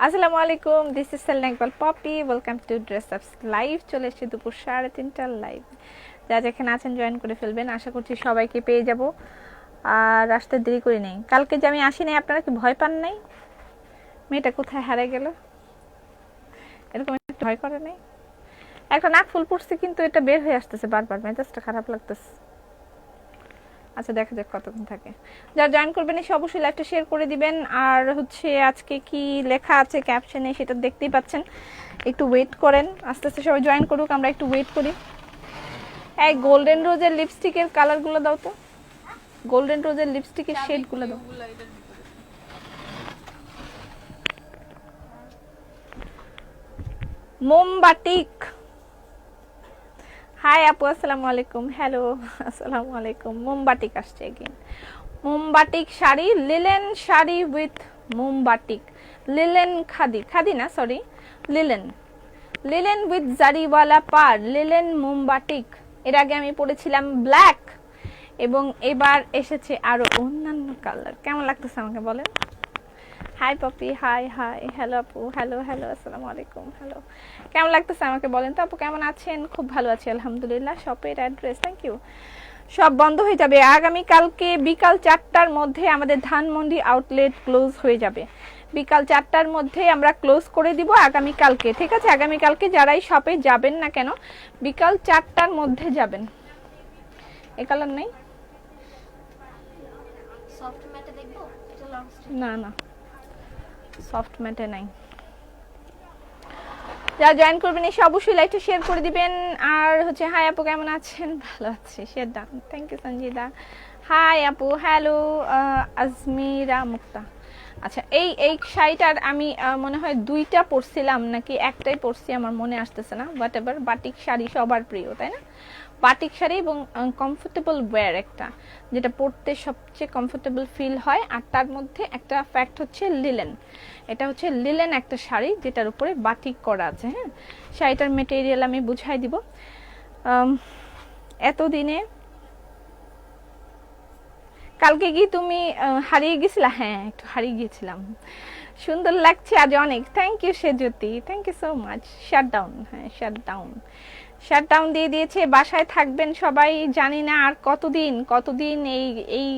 আসসালামু আলাইকুম, this is Selina Iqbal Popy. Welcome to dress ups live. চলে এসেছি দুপুর 3:30টার লাইভ। যা যেখানে আছেন জয়েন করে ফেলবেন। আশা করছি সবাইকে পেয়ে যাব, আর আসতে দেরি করি নেই। কালকে যে আমি আসি নাই, আপনারা কি ভয় পান নাই? মেয়েটা কোথায় হারিয়ে গেল, এরকম একটা ভয় করে নাই? একটা নাক ফুল পড়ছে, কিন্তু এটা বের হয়ে আসতেছে বারবার, মেজাজটা খারাপ লাগতেছে। আচ্ছা, দেখা যাক কতক্ষণ থাকে। যারা জয়েন করবেন এসে অবশ্যই লাইভটা শেয়ার করে দিবেন। আর হচ্ছে আজকে কি লেখা আছে ক্যাপশনে সেটা দেখতেই পাচ্ছেন। একটু ওয়েট করেন, আস্তে আস্তে সবাই জয়েন করুক, আমরা একটু ওয়েট করি। এই গোল্ডেন রোজের লিপস্টিকের কালারগুলো দাও তো, গোল্ডেন রোজের লিপস্টিকের শেডগুলো দাও। মোমবাটিক, হাই আপু, আসসালামু আলাইকুম। হ্যালো, আসসালামু আলাইকুম। মোমবাটিক আসছে এগেইন। মোমবাটিক শাড়ি, লিলেন শাড়ি উইথ মোমবাটিক। লিলেন খাদি, খাদি না সরি, লিলেন। লিলেন উইথ জারিওয়ালা পার, লিলেন মোমবাটিক। এর আগে আমি পরেছিলাম ব্ল্যাক, এবং এবার এসেছে আরো অন্যান্য কালার। কেমন লাগতেছে আমাকে বলেন? Hi Popy, hi hi, hello আপু, হ্যালো হ্যালো, আসসালামু আলাইকুম, হ্যালো। কেমন লাগতেছে আমাকে বলেন তো আপু, কেমন আছেন? খুব ভালো আছি আলহামদুলিল্লাহ। শপের অ্যাড্রেস, থ্যাংক ইউ। সব বন্ধ হয়ে যাবে আগামীকালকে বিকাল 4টার মধ্যে। আমাদের ধানমন্ডি আউটলেট ক্লোজ হয়ে যাবে বিকাল 4টার মধ্যে। আমরা ক্লোজ করে দিব আগামীকালকে, ঠিক আছে? আগামীকালকে যারাই শপে যাবেন না কেন, বিকাল 4টার মধ্যে যাবেন। এ কালার নেই, না না, সফট ম্যাটে নাই। যারা জয়েন করবেন এসে অবশ্যই লাইভটা শেয়ার করে দিবেন। আর হচ্ছে হাই আপু, কেমন আছেন? ভালো আছি, share done, thank you Sanjida. Hi আপু, হ্যালো। আজমিরা মুক্তা। আচ্ছা, এই শাড়িটার আমি মনে হয় 2টা পরছিলাম, নাকি একটাই পরছি আমার মনে আসতেছে না। বাট এবার বাটিক শাড়ি সবার প্রিয়, তাই না? বাটিক শাড়ি এবং কমফোর্টেবল ওয়্যার, একটা যেটা পরতে সবচেয়ে কমফোর্টেবল ফিল হয়। আর তার মধ্যে একটা ফ্যাক্ট হচ্ছে লিলেন। এটা হচ্ছে লিলেন একটা শাড়ি যেটার উপরে বাটিক করা আছে। হ্যাঁ, শাড়িটার মেটেরিয়াল আমি বুঝাই দিব। এতদিনে কালকে কি তুমি হারিয়ে গেছিলা? হ্যাঁ, একটু হারিয়ে গিয়েছিলাম। সুন্দর লাগছে আজ অনেক, থ্যাংক ইউ সেজ্যোতি, thank you so much. Shutdown, হ্যাঁ শাটডাউন, শাটডাউন দিয়ে দিয়েছে। বাসায় থাকবেন সবাই, জানি না আর কতদিন কতদিন এই এই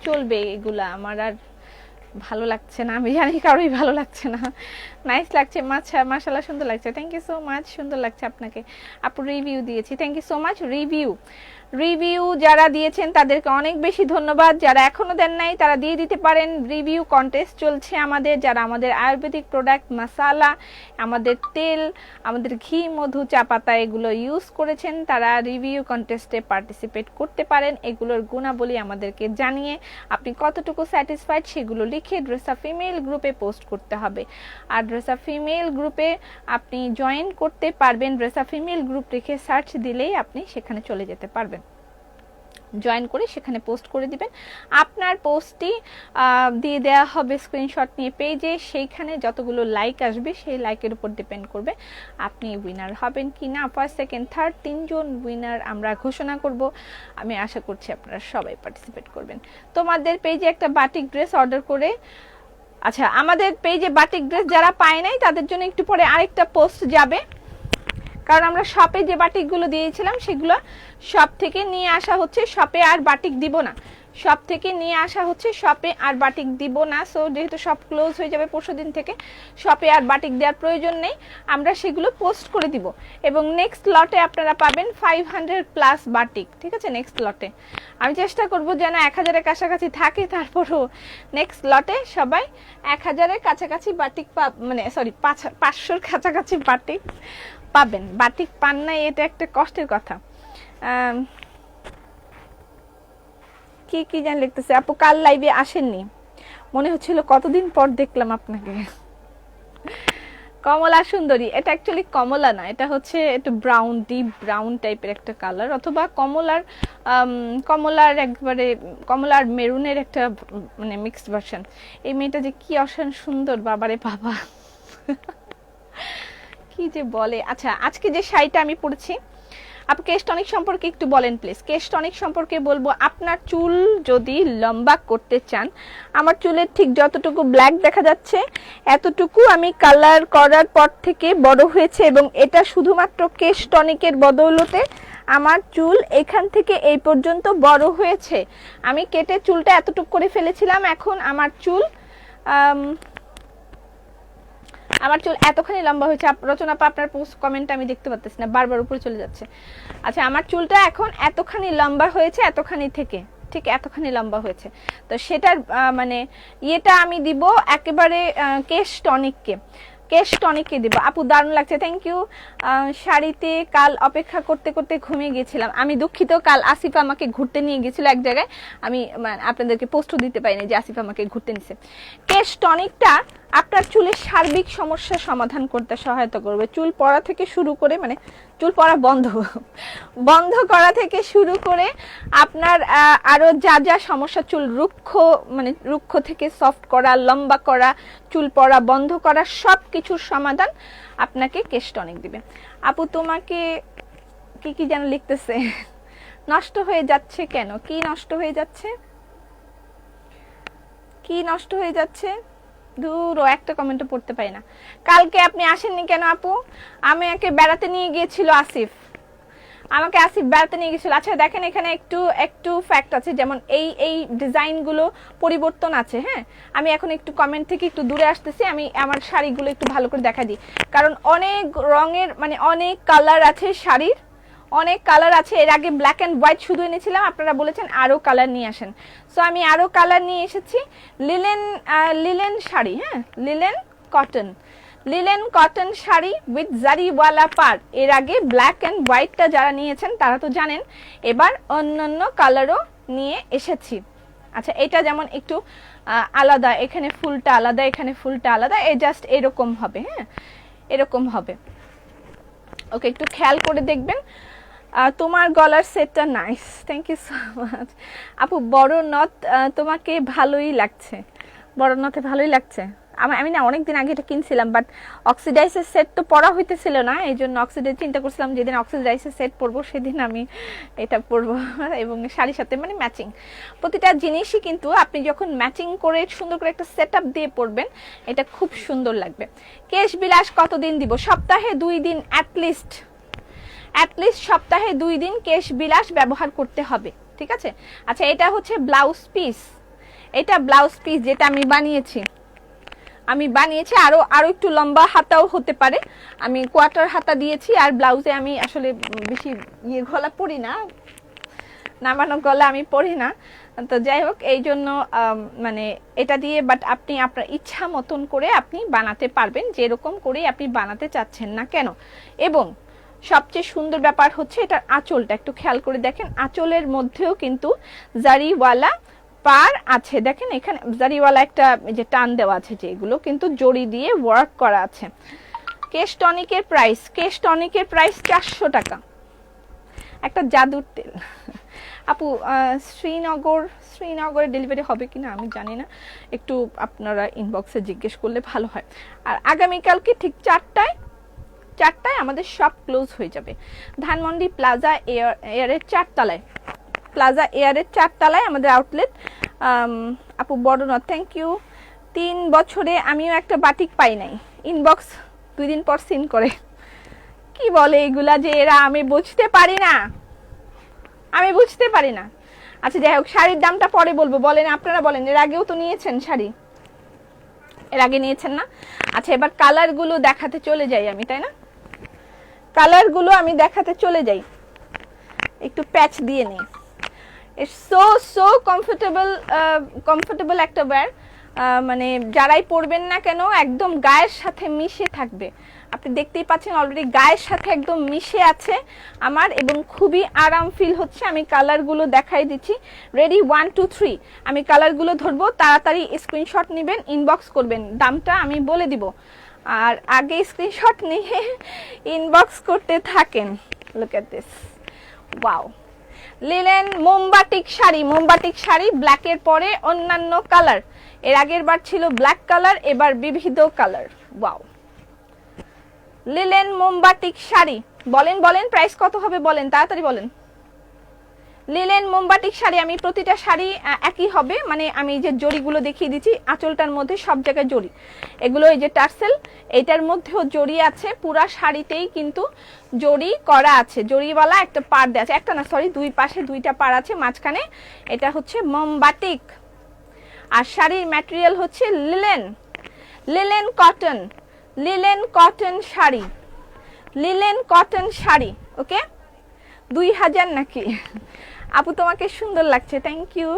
চলবে এগুলা। আমার আর ভালো লাগছে না, আমি জানি কারোই ভালো লাগছে না। নাইস লাগছে, মাশাআল্লাহ সুন্দর লাগছে, থ্যাংক ইউ সো মাচ। সুন্দর লাগছে আপনাকে আপু। রিভিউ দিয়েছি, thank you so much. Review যারা দিয়েছেন তাদেরকে অনেক বেশি ধন্যবাদ। যারা এখনো দেন নাই তারা দিয়ে দিতে পারেন। রিভিউ কন্টেস্ট চলছে আমাদের। যারা আমাদের আয়ুর্বেদিক প্রোডাক্ট, মশালা, আমাদের তেল, আমাদের ঘি, মধু, চা পাতা এগুলো ইউজ করেছেন, তারা রিভিউ কন্টেস্টে পার্টিসিপেট করতে পারেন। এগুলোর গুণাবলী আমাদেরকে জানিয়ে আপনি কতটুকু স্যাটিসফাইড সেগুলো লিখে ড্রেসা ফিমেল গ্রুপে পোস্ট করতে হবে। আর ড্রেসা ফিমেল গ্রুপে আপনি জয়েন করতে পারবেন। ড্রেসা ফিমেল গ্রুপ লিখে সার্চ দিলেই আপনি সেখানে চলে যেতে পারবেন। জয়েন করে সেখানে পোস্ট করে দিবেন। আপনার পোস্টটি দিয়ে দেওয়া হবে স্ক্রিনশট নিয়ে পেজে। সেইখানে যতগুলো লাইক আসবে সেই লাইকের উপর ডিপেন্ড করবে আপনি উইনার হবেন কি না। ফার্স্ট, সেকেন্ড, থার্ড 3জন উইনার আমরা ঘোষণা করব। আমি আশা করছি আপনারা সবাই পার্টিসিপেট করবেন। তোমাদের পেজে একটা বাটিক ড্রেস অর্ডার করে, আচ্ছা আমাদের পেজে বাটিক ড্রেস যারা পায় নাই তাদের জন্য একটু পরে আরেকটা পোস্ট যাবে, কারণ আমরা শপে যে বাটিকগুলো দিয়েছিলাম সেগুলো শপ থেকে নিয়ে আসা হচ্ছে। শপে আর বাটিক দিব না, শপ থেকে নিয়ে আসা হচ্ছে, শপে আর বাটিক দিব না। সো যেহেতু শপ ক্লোজ হয়ে যাবে পরশুদিন থেকে, শপে আর বাটিক দেওয়ার প্রয়োজন নেই। আমরা সেগুলো পোস্ট করে দিব, এবং নেক্সট লটে আপনারা পাবেন 500+ বাটিক, ঠিক আছে? নেক্সট লটে আমি চেষ্টা করব যেন 1000-এর কাছাকাছি থাকে। তারপরও নেক্সট লটে সবাই 1000-এর কাছাকাছি বাটিক মানে সরি 500-র কাছাকাছি বাটিক পাবেন। বাটিক পান নাই, এটা একটা কষ্টের কথা। কি কি জানি লিখতেছে আপু, কাল লাইভে আসেননি, মনে হচ্ছিল কতদিন পর দেখলাম আপনাকে। কমলা সুন্দরী, এটা অ্যাকচুয়ালি কমলা না, এটা হচ্ছে একটু ব্রাউন, ডিপ ব্রাউন টাইপের একটা কালার, অথবা কমলার একবারে কমলার মেরুনের একটা মানে মিক্সড ভার্সন। এই মেয়েটা যে কি অসাধারণ সুন্দর, বাবারে বাবা, কি যে বলে। আচ্ছা, আজকে যে শাড়িটা আমি পরেছি আপু কেশ টনিক সম্পর্কে একটু বলেন প্লিজ। কেশ টনিক সম্পর্কে বলবো, আপনার চুল যদি লম্বা করতে চান, আমার চুলের ঠিক যতটুকু ব্ল্যাক দেখা যাচ্ছে এতটুকু আমি কালার করার পর থেকে বড় হয়েছে, এবং এটা শুধুমাত্র কেশ টনিকের বদৌলতে আমার চুল এখান থেকে এই পর্যন্ত বড় হয়েছে। আমি কেটে চুলটা এতটুকু করে ফেলেছিলাম, এখন আমার চুল এতখানি লম্বা হয়েছে। রচনা আপা আপনার পোস্ট কমেন্ট আমি দেখতে পাচ্ছি না, বারবার উপরে চলে যাচ্ছে। আচ্ছা, আমার চুলটা এখন এতখানি লম্বা হয়েছে, এতখানি থেকে ঠিক এতখানি লম্বা হয়েছে। তো সেটার মানে ইয়েটা আমি দিব একেবারে কেশ টনিককে দিব। আপু দারুণ লাগছে, থ্যাংক ইউ। শাড়িতে কাল অপেক্ষা করতে করতে ঘুমিয়ে গেছিলাম। আমি দুঃখিত, কাল আসিফ আমাকে ঘুরতে নিয়ে গেছিল এক জায়গায়, আমি আপনাদেরকে পোস্টও দিতে পারিনি যে আসিফ আমাকে ঘুরতে নিছে। কেশ টনিকটা আপনার চুলের সার্বিক সমস্যার সমাধান করতে সহায়তা করবে। চুল পড়া থেকে শুরু করে, মানে চুল পড়া বন্ধ করা থেকে শুরু করে আপনার আরো যা যা সমস্যা, চুল রুক্ষ থেকে সফট করা, লম্বা করা, চুল পড়া বন্ধ করা, সব কিছুর সমাধান আপনাকে কেশ টনিক দিবে। আপু তোমাকে কি যেন লিখতেছে, নষ্ট হয়ে যাচ্ছে কেন? কি নষ্ট হয়ে যাচ্ছে? দূর, একটা কমেন্টও পড়তে পারি না। কালকে আপনি আসেননি কেন আপু? আমাকে বেড়াতে নিয়ে গিয়েছিল আসিফ, বেড়াতে নিয়ে গেছিল। আচ্ছা দেখেন, এখানে একটু ফ্যাক্ট আছে, যেমন এই ডিজাইনগুলো পরিবর্তন আছে। হ্যাঁ, আমি এখন একটু কমেন্ট থেকে একটু দূরে আসতেছি, আমি আমার শাড়িগুলো একটু ভালো করে দেখা দিই, কারণ অনেক রঙের, মানে অনেক কালার আছে শাড়ির, অনেক কালার আছে। এর আগে ব্ল্যাক অ্যান্ড হোয়াইট শুধু এনেছিলাম, আপনারা বলেছেন আরো কালার নিয়ে আসেন, সো আমি আরো কালার নিয়ে এসেছি। লিলেন শাড়ি, হ্যাঁ লিলেন কটন শাড়ি উইথ জারিওয়ালা পার। এর আগে ব্ল্যাক অ্যান্ড হোয়াইটটা যারা নিয়েছেন তারা তো জানেন, এবার অন্যান্য কালারও নিয়ে এসেছি। আচ্ছা, এটা যেমন একটু আলাদা, এখানে ফুলটা আলাদা, এখানে ফুলটা আলাদা, জাস্ট এরকম হবে। হ্যাঁ, এরকম হবে। ওকে, একটু খেয়াল করে দেখবেন। তোমার গলার সেটটা nice, thank you so much. আপু বড় নথ তোমাকে ভালোই লাগছে, আমি না অনেকদিন আগে এটা কিনছিলাম, বাট অক্সিডাইজের সেট তো পরা হইতেছিল না, এই জন্য অক্সিডাইজ চিন্তা করছিলাম যেদিন অক্সিডাইজের সেট পরবো সেদিন আমি এটা পরবো, এবং শাড়ির সাথে মানে ম্যাচিং। প্রতিটা জিনিসই কিন্তু আপনি যখন ম্যাচিং করে সুন্দর করে একটা সেট আপ দিয়ে পরবেন, এটা খুব সুন্দর লাগবে। কেশ বিলাস কতদিন দিব? সপ্তাহে 2 দিন অ্যাটলিস্ট সপ্তাহে 2 দিন কেশ বিলাস ব্যবহার করতে হবে, ঠিক আছে? আচ্ছা, এটা হচ্ছে ব্লাউজ পিস, যেটা আমি বানিয়েছি আরো একটু লম্বা হাতাও হতে পারে। আমি কোয়ার্টার হাতা দিয়েছি, আর ব্লাউজে আমি আসলে বেশি গলা পরি না, নামানো গলা আমি পরি না, তো যাই হোক এই জন্য মানে এটা দিয়ে, বাট আপনি আপনার ইচ্ছা মতন করে আপনি বানাতে পারবেন, যেরকম করে আপনি বানাতে চাচ্ছেন না কেন। এবং সবচেয়ে সুন্দর ব্যাপার হচ্ছে এটার আঁচলটা, একটু খেয়াল করে দেখেন, আঁচলের মধ্যেও কিন্তু জারিওয়ালা পার আছে। দেখেন এখানে জারিওয়ালা একটা যে টান দেওয়া আছে, যেগুলো কিন্তু জড়ি দিয়ে ওয়ার্ক করা আছে। কেশ টনিকের প্রাইস 400 টাকা, একটা জাদুর তেল। আপু শ্রীনগরে ডেলিভারি হবে কিনা আমি জানি না, একটু আপনারা ইনবক্সে জিজ্ঞেস করলে ভালো হয়। আর আগামীকালকে ঠিক 4টায় আমাদের সব ক্লোজ হয়ে যাবে। ধানমন্ডি প্লাজা এয়ারের 4 তলায় আমাদের আউটলেট। আপু বড় না, থ্যাংক ইউ। 3 বছরে আমিও একটা বাটিক পাই নাই, ইনবক্স 2 দিন পর সিন করে। কি বলে এগুলা যে এরা, আমি বুঝতে পারি না। আচ্ছা যাই হোক, শাড়ির দামটা পরে বলবো, বলেন আপনারা বলেন, এর আগেও তো নিয়েছেন শাড়ি, এর আগে নিয়েছেন না? আচ্ছা, এবার কালারগুলো দেখাতে চলে যাই আমি, তাই না? একটু প্যাচ দিয়ে নিই। সো কমফোর্টেবল একটা ওয়্যার, মানে যারাই পরবেন না কেন একদম গায়ের সাথে মিশে থাকবে। আপনি দেখতেই পাচ্ছেন অলরেডি গায়ের সাথে একদম মিশে আছে আমার, এবং খুবই আরাম ফিল হচ্ছে। আমি কালারগুলো দেখাই দিচ্ছি, রেডি 1 2 3। আমি কালারগুলো ধরবো, তাড়াতাড়ি স্ক্রিনশট নেবেন, ইনবক্স করবেন, দামটা আমি বলে দিব, আর আগে স্ক্রিনশট নিয়ে ইনবক্স করতে থাকেন। Look at this, wow, linen মোমবাটিক শাড়ি, ব্ল্যাকের পরে অন্যান্য কালার। এর আগের বার ছিল ব্ল্যাক কালার, এবার বিবিধ কালার। ওয়াও, লিলেন মোমবাটিক শাড়ি, বলেন বলেন প্রাইস কত হবে বলেন, তাড়াতাড়ি বলেন। লিলেন মোমবাটিক শাড়ি, আমি প্রতিটা শাড়ি একই হবে, মানে আমি যে জড়িগুলো দেখিয়ে দিচ্ছি আঁচলটার মধ্যে সব জায়গায় জড়ি, এগুলো এই যে টার্সেল, এটার মধ্যেও জড়ি আছে, পুরা শাড়িতেই কিন্তু জড়ি করা আছে, জড়িওয়ালা একটা পাড় দেওয়া আছে, একটা না সরি দুই পাশে দুইটা পাড় আছে, মাঝখানে এটা হচ্ছে মোমবাটিক। আর শাড়ির ম্যাটেরিয়াল হচ্ছে linen, linen cotton, linen cotton sari, linen cotton sari. Okay 2000 নাকি আপু, তোমাকে সুন্দর লাগছে, থ্যাংক ইউ।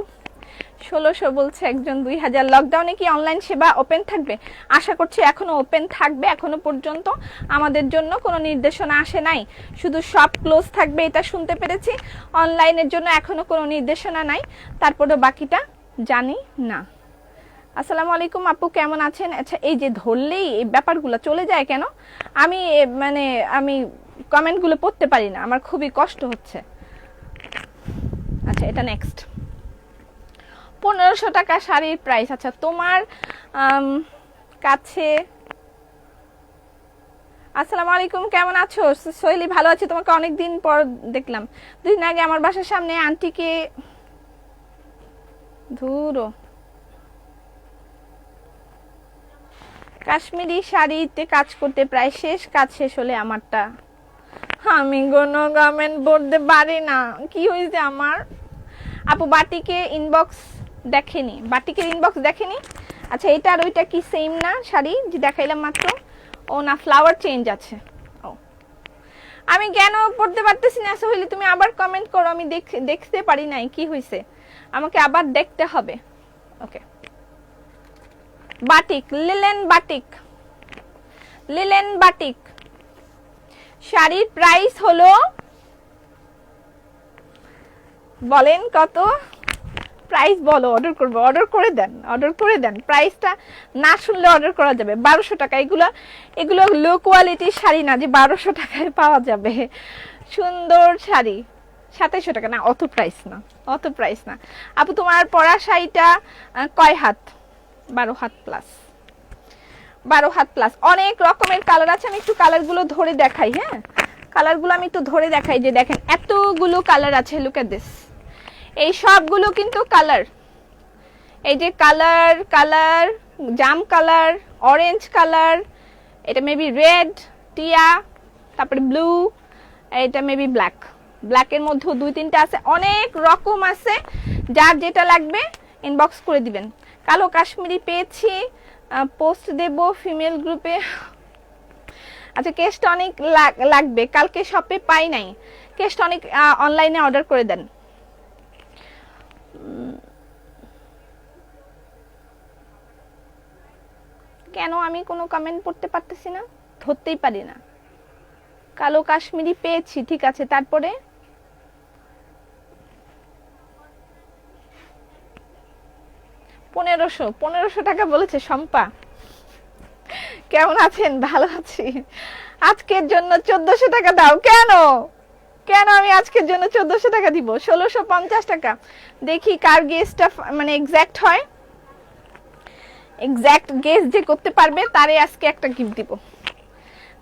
1600 বলছে একজন, 2000। লকডাউনে কি অনলাইন সেবা ওপেন থাকবে? আশা করছি এখনো ওপেন থাকবে, এখনো পর্যন্ত আমাদের জন্য কোনো নির্দেশনা আসে নাই, শুধু সব ক্লোজ থাকবে এটা শুনতে পেরেছি, অনলাইনের জন্য এখনো কোনো নির্দেশনা নাই, তারপরে বাকিটা জানি না। আসসালামু আলাইকুম আপু, কেমন আছেন? আচ্ছা এই যে ধরলেই এই ব্যাপারগুলো চলে যায় কেন? আমি মানে আমি কমেন্টগুলো পড়তে পারি না, আমার খুবই কষ্ট হচ্ছে। আচ্ছা এটা নেক্সট, 1500 টাকা শাড়ির প্রাইস। আচ্ছা তোমার কাছে, আসসালামু আলাইকুম, কেমন আছো সোহেলি? ভালো আছি, তোমাকে অনেক দিন পর দেখলাম। 2 দিন আগে আমার বাসার সামনে আন্টিকে ধুরো কাশ্মীরি শাড়িতে কাজ করতে প্রায় শেষ, কাজ শেষ হলে আমারটা, আমি কোনো কমেন্ট পড়তে পারি না, কি হয়েছে আমার? আপু বাটিকে ইনবক্স দেখেনি, বাটিকের ইনবক্স দেখেনি? আচ্ছা এটা আর ওইটা কি সেম না শাড়ি যে দেখাইলাম মাত্র? ও না, ফ্লাওয়ার চেঞ্জ আছে। ও আমি কেন পড়তে পারতেছি না সোহেলি, তুমি আবার কমেন্ট করো, আমি দেখতে পারি নাই কি হয়েছে, আমাকে আবার দেখতে হবে। Okay batik, linen batik, linen batik শাড়ির প্রাইস হলো, বলেন কত প্রাইস বলো, অর্ডার করবো, অর্ডার করে দেন, অর্ডার করে দেন, প্রাইসটা না শুনলে অর্ডার করা যাবে। 1200 টাকা, এগুলো এগুলো লো কোয়ালিটির শাড়ি না যে 1200 টাকায় পাওয়া যাবে, সুন্দর শাড়ি। 2700 টাকা না, অত প্রাইস না, অত প্রাইস না। আপু তোমার পরা শাড়িটা কয় হাত? 12 হাত প্লাস, 12 হাত প্লাস। অনেক রকমের কালার আছে, আমি একটু কালারগুলো ধরে দেখাই। হ্যাঁ কালারগুলো আমি একটু ধরে দেখাই, যে দেখেন এতগুলো কালার আছে, লুক এট দিস, এই সবগুলো কিন্তু কালার, এই যে কালার, কালার জাম কালার, অরেঞ্জ কালার, এটা মেবি রেড টিয়া, তারপরে ব্লু, এটা মেবি ব্ল্যাক, ব্ল্যাকের মধ্যেও 2-3টা আছে, অনেক রকম আছে, যার যেটা লাগবে ইনবক্স করে দিবেন। কালো কাশ্মীরি পেয়েছি, পোস্ট দেব ফিমেল গ্রুপে। আচ্ছা কেসটা অনেক লাগবে, কালকে শপে পাই নাই, কেসটা অনেক অনলাইনে অর্ডার করে দেন। কেন আমি কোনো কমেন্ট পড়তে পারতেছি না, ধরতেই পারি না। কালো কাশ্মীরি পেয়েছি, ঠিক আছে, তারপরে 1500 টাকা বলেছে শম্পা। কেমন আছেন? ভালো আছি। আজকের জন্য 1400 টাকা দাও। কেন কেন আমি আজকের জন্য 1400 টাকা দিব? 1650 টাকা। দেখি কার গেসটা মানে এক্সাক্ট হয়, এক্সাক্ট গেস যে করতে পারবে তারে আজকে একটা গিফট দিব,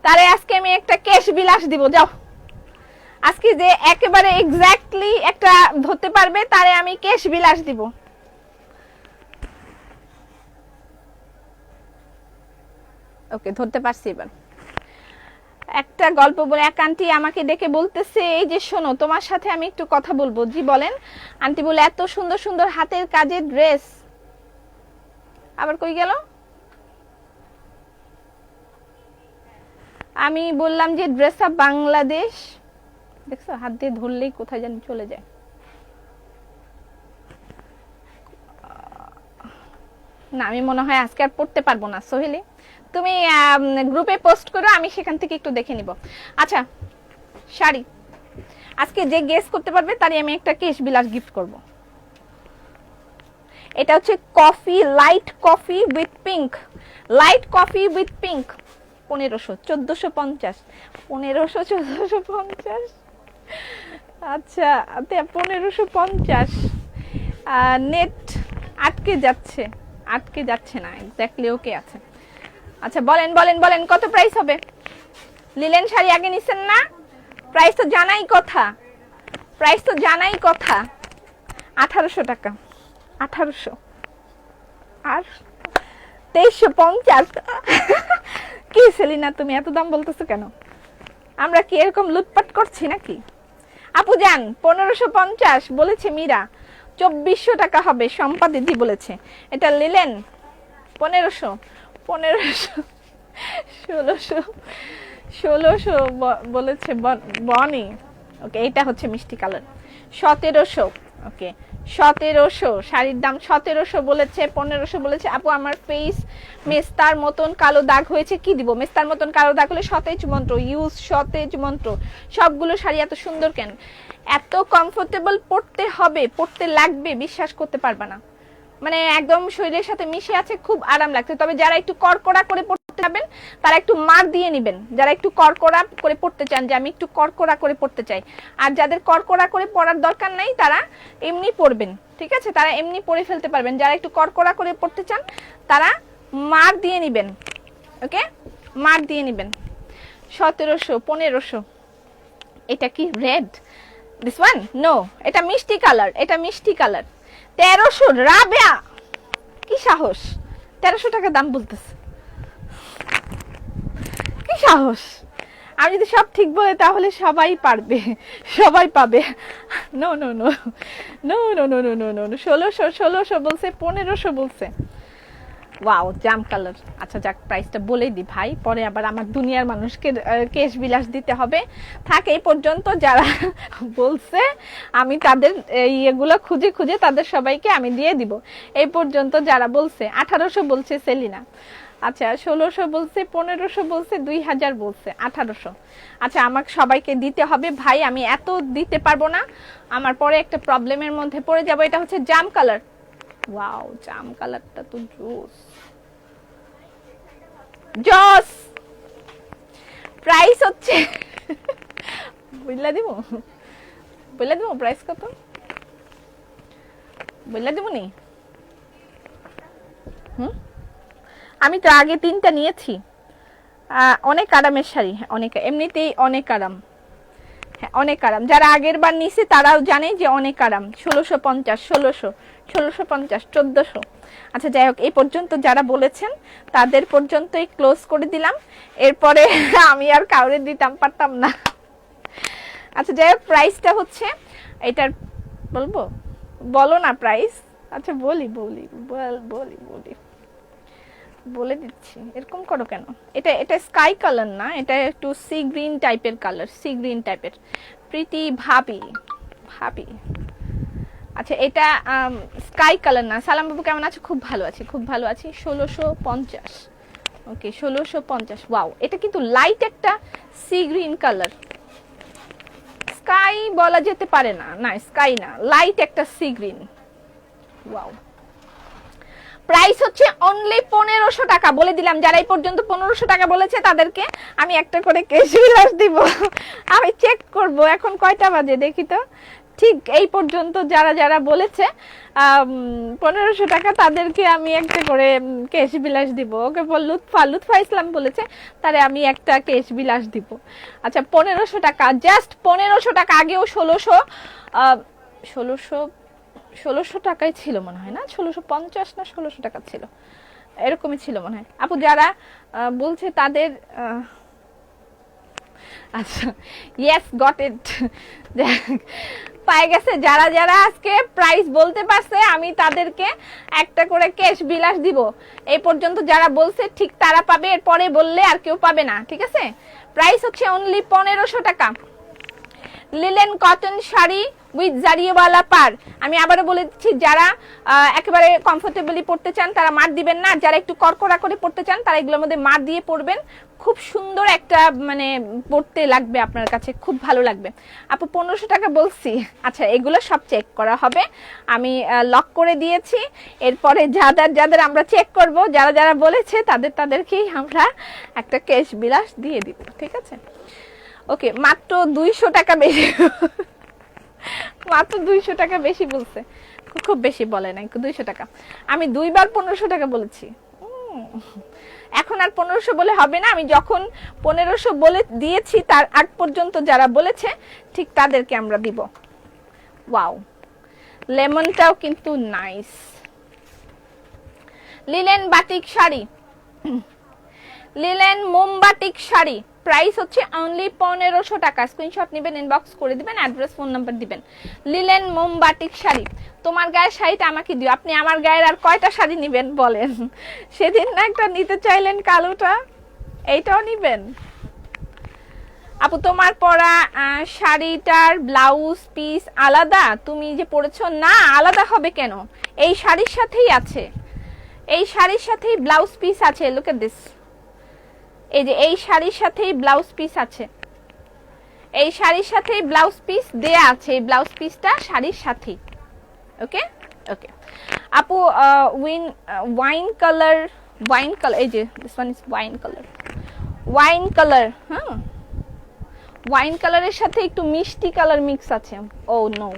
তারে আজকে আমি একটা ক্যাশ বিলাস দিব। যাও, আজকে যে একেবারে এক্স্যাক্টলি একটা ধরতে পারবে তারে আমি ক্যাশ বিলাস দিব। ওকে ধরতে পারছি এবার। একটা গল্প বলে, এক আন্টি আমাকে ডেকে বলতেছে, এই যে শোনো তোমার সাথে আমি একটু কথা বলবো। জি বলেন। আন্টি বলে এত সুন্দর সুন্দর হাতের কাজের ড্রেস, আবার কই গেল? আমি বললাম যে ড্রেস আপ বাংলাদেশ, দেখছো হাত দিয়ে ধরলেই কোথায় যেন চলে যায়। না আমি মনে হয় আজকে আর পড়তে পারবো না সোহেলি, তুমি গ্রুপে পোস্ট করো, আমি সেখান থেকে একটু দেখে নিব। আচ্ছা শাড়ি আজকে যে গেস করতে পারবে তারই আমি একটা কেশ বিলাস গিফট করব। এটা হচ্ছে coffee, light coffee with pink, light coffee with pink. 1500, 1450, 1500, 1450। আচ্ছা 1550। নেট আটকে যাচ্ছে, আটকে যাচ্ছে না, এক্স্যাক্টলি ওকে আছে। আচ্ছা বলেন বলেন বলেন কত প্রাইস হবে? লিলেন শাড়ি আগে নিছেন না? প্রাইস তো জানাই কথা, প্রাইস তো জানাই কথা। 1800 টাকা, 1800 আর 2350। কি সেলিনা তুমি এত দাম বলতেছো কেন? আমরা কি এরকম লুটপাট করছি নাকি? আপু জান 1550 বলেছে মীরা, 2400 টাকা হবে শম্পা দিদি বলেছে। এটা লিলেন 1500, 1600 বলেছে বনি। ওকে, এটা হচ্ছে মিষ্টি কালার 1700। ওকে 1700, শাড়ির দাম 1700 বলেছে, 1500 বলেছে। আপু আমার ফেস মেস্তার মতন কালো দাগ হয়েছে, কি দিব? মেস্তার মতন কালো দাগ হলে সতেজ মন্ত্র ইউজ, সতেজ মন্ত্র। সবগুলো শাড়ি এত সুন্দর কেন? এত কমফোর্টেবল পড়তে হবে, পড়তে লাগবে, বিশ্বাস করতে পারবা না। মানে একদম শরীরের সাথে মিশে আছে, খুব আরাম লাগছে। তবে যারা একটু কড়কড়া করে পড়তে যাবেন তারা একটু মার দিয়ে নেবেন, যারা একটু কড়কড়া করে পড়তে চান, যে আমি একটু কড়কড়া করে পড়তে চাই। আর যাদের কড়কড়া করে পড়ার দরকার নাই তারা এমনি পড়বেন, ঠিক আছে? তারা এমনি পড়ে ফেলতে পারবেন। যারা একটু কড়কড়া করে পড়তে চান তারা মার দিয়ে নেবেন। ওকে, মার দিয়ে নেবেন। 1700, 1500। এটা কি রেড? দিস ওয়ান নো, এটা মিষ্টি কালার, এটা মিষ্টি কালার। 1300। রাবেয়া কি সাহস 1300 টাকা দাম বলতেছে? কি সাহস? আমি যদি সব ঠিক বলে তাহলে সবাই পারবে, সবাই পাবে। No no no no no no no no no 1600 বলছে, 1500 বলছে। ওয়াও, জাম কালার। আচ্ছা যাক, প্রাইসটা বলেই দি ভাই, পরে আবার আমার দুনিয়ার মানুষকে কেশ বিলাস দিতে হবে। থাক এই পর্যন্ত। যারা বলছে আমি তাদের ইয়েগুলো খুঁজে খুঁজে তাদের সবাইকে আমি দিয়ে দিব। এই পর্যন্ত যারা বলছে। 1800 বলছে সেলিনা, আচ্ছা 1600 বলছে, 1500 বলছে, 2000 বলছে, 1800। আচ্ছা আমাকে সবাইকে দিতে হবে ভাই, আমি এত দিতে পারবো না, আমার পরে একটা প্রবলেমের মধ্যে পড়ে যাব। এটা হচ্ছে জাম কালার। ওয়াও, জাম কালারটা তো জোস জোস। প্রাইস হচ্ছে বুঝলা দিব, বুঝলা দিব প্রাইস কত বুঝলা দিব নি? আমি তো আগে 3টা নিয়েছি। অনেক আরামের শাড়ি, অনেক এমনিতেই অনেক আরাম। হ্যাঁ অনেক আরাম। যারা আগের বার নিছে তারাও জানে যে অনেক আরাম। 1650, 1650, 1400। আচ্ছা যাই হোক, এই পর্যন্ত যারা বলেছেন তাদের পর্যন্তই ক্লোজ করে দিলাম। এরপরে আমি আর কাউরে দিতাম পারতাম না। আচ্ছা যাই হোক, প্রাইসটা হচ্ছে এটার বলবো, বলো না প্রাইস। আচ্ছা বলি বলি বলি বলি বলে দিচ্ছি। এরকম করো কেন? এটা এটা স্কাই কালার না, এটা একটু সি গ্রিন টাইপের কালার, সি গ্রিন টাইপের। প্রীতি ভাবি ভাবি। আচ্ছা এটা স্কাই কালার না। সালাম বাবু কেমন আছো? খুব ভালো আছি, খুব ভালো আছি। 1650। ওকে 1650। ওয়াও, এটা কিন্তু লাইট একটা সি গ্রিন কালার। স্কাই বলা যেতে পারে না, না স্কাই না, লাইট একটা সি গ্রিন। ওয়াও, প্রাইস হচ্ছে অনলি 1500 টাকা। বলে দিলাম, যারা এই পর্যন্ত 1500 টাকা বলেছে তাদেরকে আমি একটা করে কেশ বিলাস দিব। আমি চেক করব এখন কয়টা বাজে দেখি তো। ঠিক এই পর্যন্ত যারা যারা বলেছে 1500 টাকা তাদেরকে আমি একটা করে কেশ বিলাস দিব। ওকে বল লুৎফা ইসলাম বলেছে, তারে আমি একটা কেশ বিলাস দিব। আচ্ছা 1500 টাকা, জাস্ট 1500 টাকা। আগেও 1600 টাকাই ছিল মনে হয় না, 1650 না 1600 টাকা ছিল, এরকমই ছিল মনে হয়। আপু যারা বলছে তাদের আচ্ছা ইয়েস গট ইট, পাই গেছে। যারা যারা আজকে প্রাইস বলতে পারছে আমি তাদেরকে একটা করে ক্যাশ বিলাস দিব। এই পর্যন্ত যারা বলছে ঠিক তারা পাবে, এরপরে বললে আর কেউ পাবে না, ঠিক আছে? প্রাইস হচ্ছে অনলি 1500 টাকা। লিলেন কটন শাড়ি উইথ জারিওয়ালা পার। আমি আবারও বলে দিচ্ছি, যারা একেবারে কমফোর্টেবলি পড়তে চান তারা মার দিবেন না, যারা একটু কড়কড়া করে পড়তে চান তারা এগুলোর মধ্যে মার দিয়ে পড়বেন। খুব সুন্দর একটা মানে পড়তে লাগবে আপনার কাছে, খুব ভালো লাগবে। আপু 1500 টাকা বলছি। আচ্ছা এগুলো সব চেক করা হবে, আমি লক করে দিয়েছি। এরপরে যাদের যাদের আমরা চেক করব, যারা যারা বলেছে তাদেরকেই আমরা একটা ক্যাশ বিলাস দিয়ে দিব, ঠিক আছে? ওকে, মাত্র 200 টাকা বেশি, মাত্র 200 টাকা বেশি বলছে, খুব বেশি বলে নাই 200 টাকা। আমি 2বার 1500 টাকা বলেছি। এখন আর 1500 বলে হবে না, আমি যখন 1500 বলে দিয়েছি তার আগ পর্যন্ত যারা বলেছে ঠিক তাদেরকে আমরা দিব। ওয়াও, লেমনটাও কিন্তু nice. Linen batik sari, linen মোমবাটিক শাড়ি, প্রাইস হচ্ছে অনলি 1500 টাকা। স্ক্রিনশট নেবেন, ইনবক্স করে দিবেন, অ্যাড্রেস ফোন নাম্বার দিবেন। লিলেন মোমবাটিক শাড়ি। তোমার গায়ের শাড়িটা আমাকে দিও। আপনি আমার গায়ের আর কয়টা শাড়ি নেবেন বলেন? সেদিন না একটা নিতে চাইলেন কালোটা, এইটাও নেবেন? আপু তোমার পরা শাড়িটার ব্লাউজ পিস আলাদা, তুমি যে পরেছো না আলাদা হবে কেন? এই শাড়ির সাথেই আছে, এই শাড়ির সাথেই ব্লাউজ পিস আছে। লুক এট দিস, এই যে এই শাড়ির সাথেই ব্লাউজ পিস আছে, এই শাড়ির সাথেই ব্লাউজ পিস দেয়া আছে, এই ব্লাউজ পিসটা শাড়ির সাথেই। ওকে ওকে আপু, ওয়াইন কালার, ওয়াইন কালার, এই যে this one is wine colour, wine colour. হ্যাঁ, ওয়াইন কালারের সাথে একটু মিষ্টি কালার মিক্স আছে। ও নো,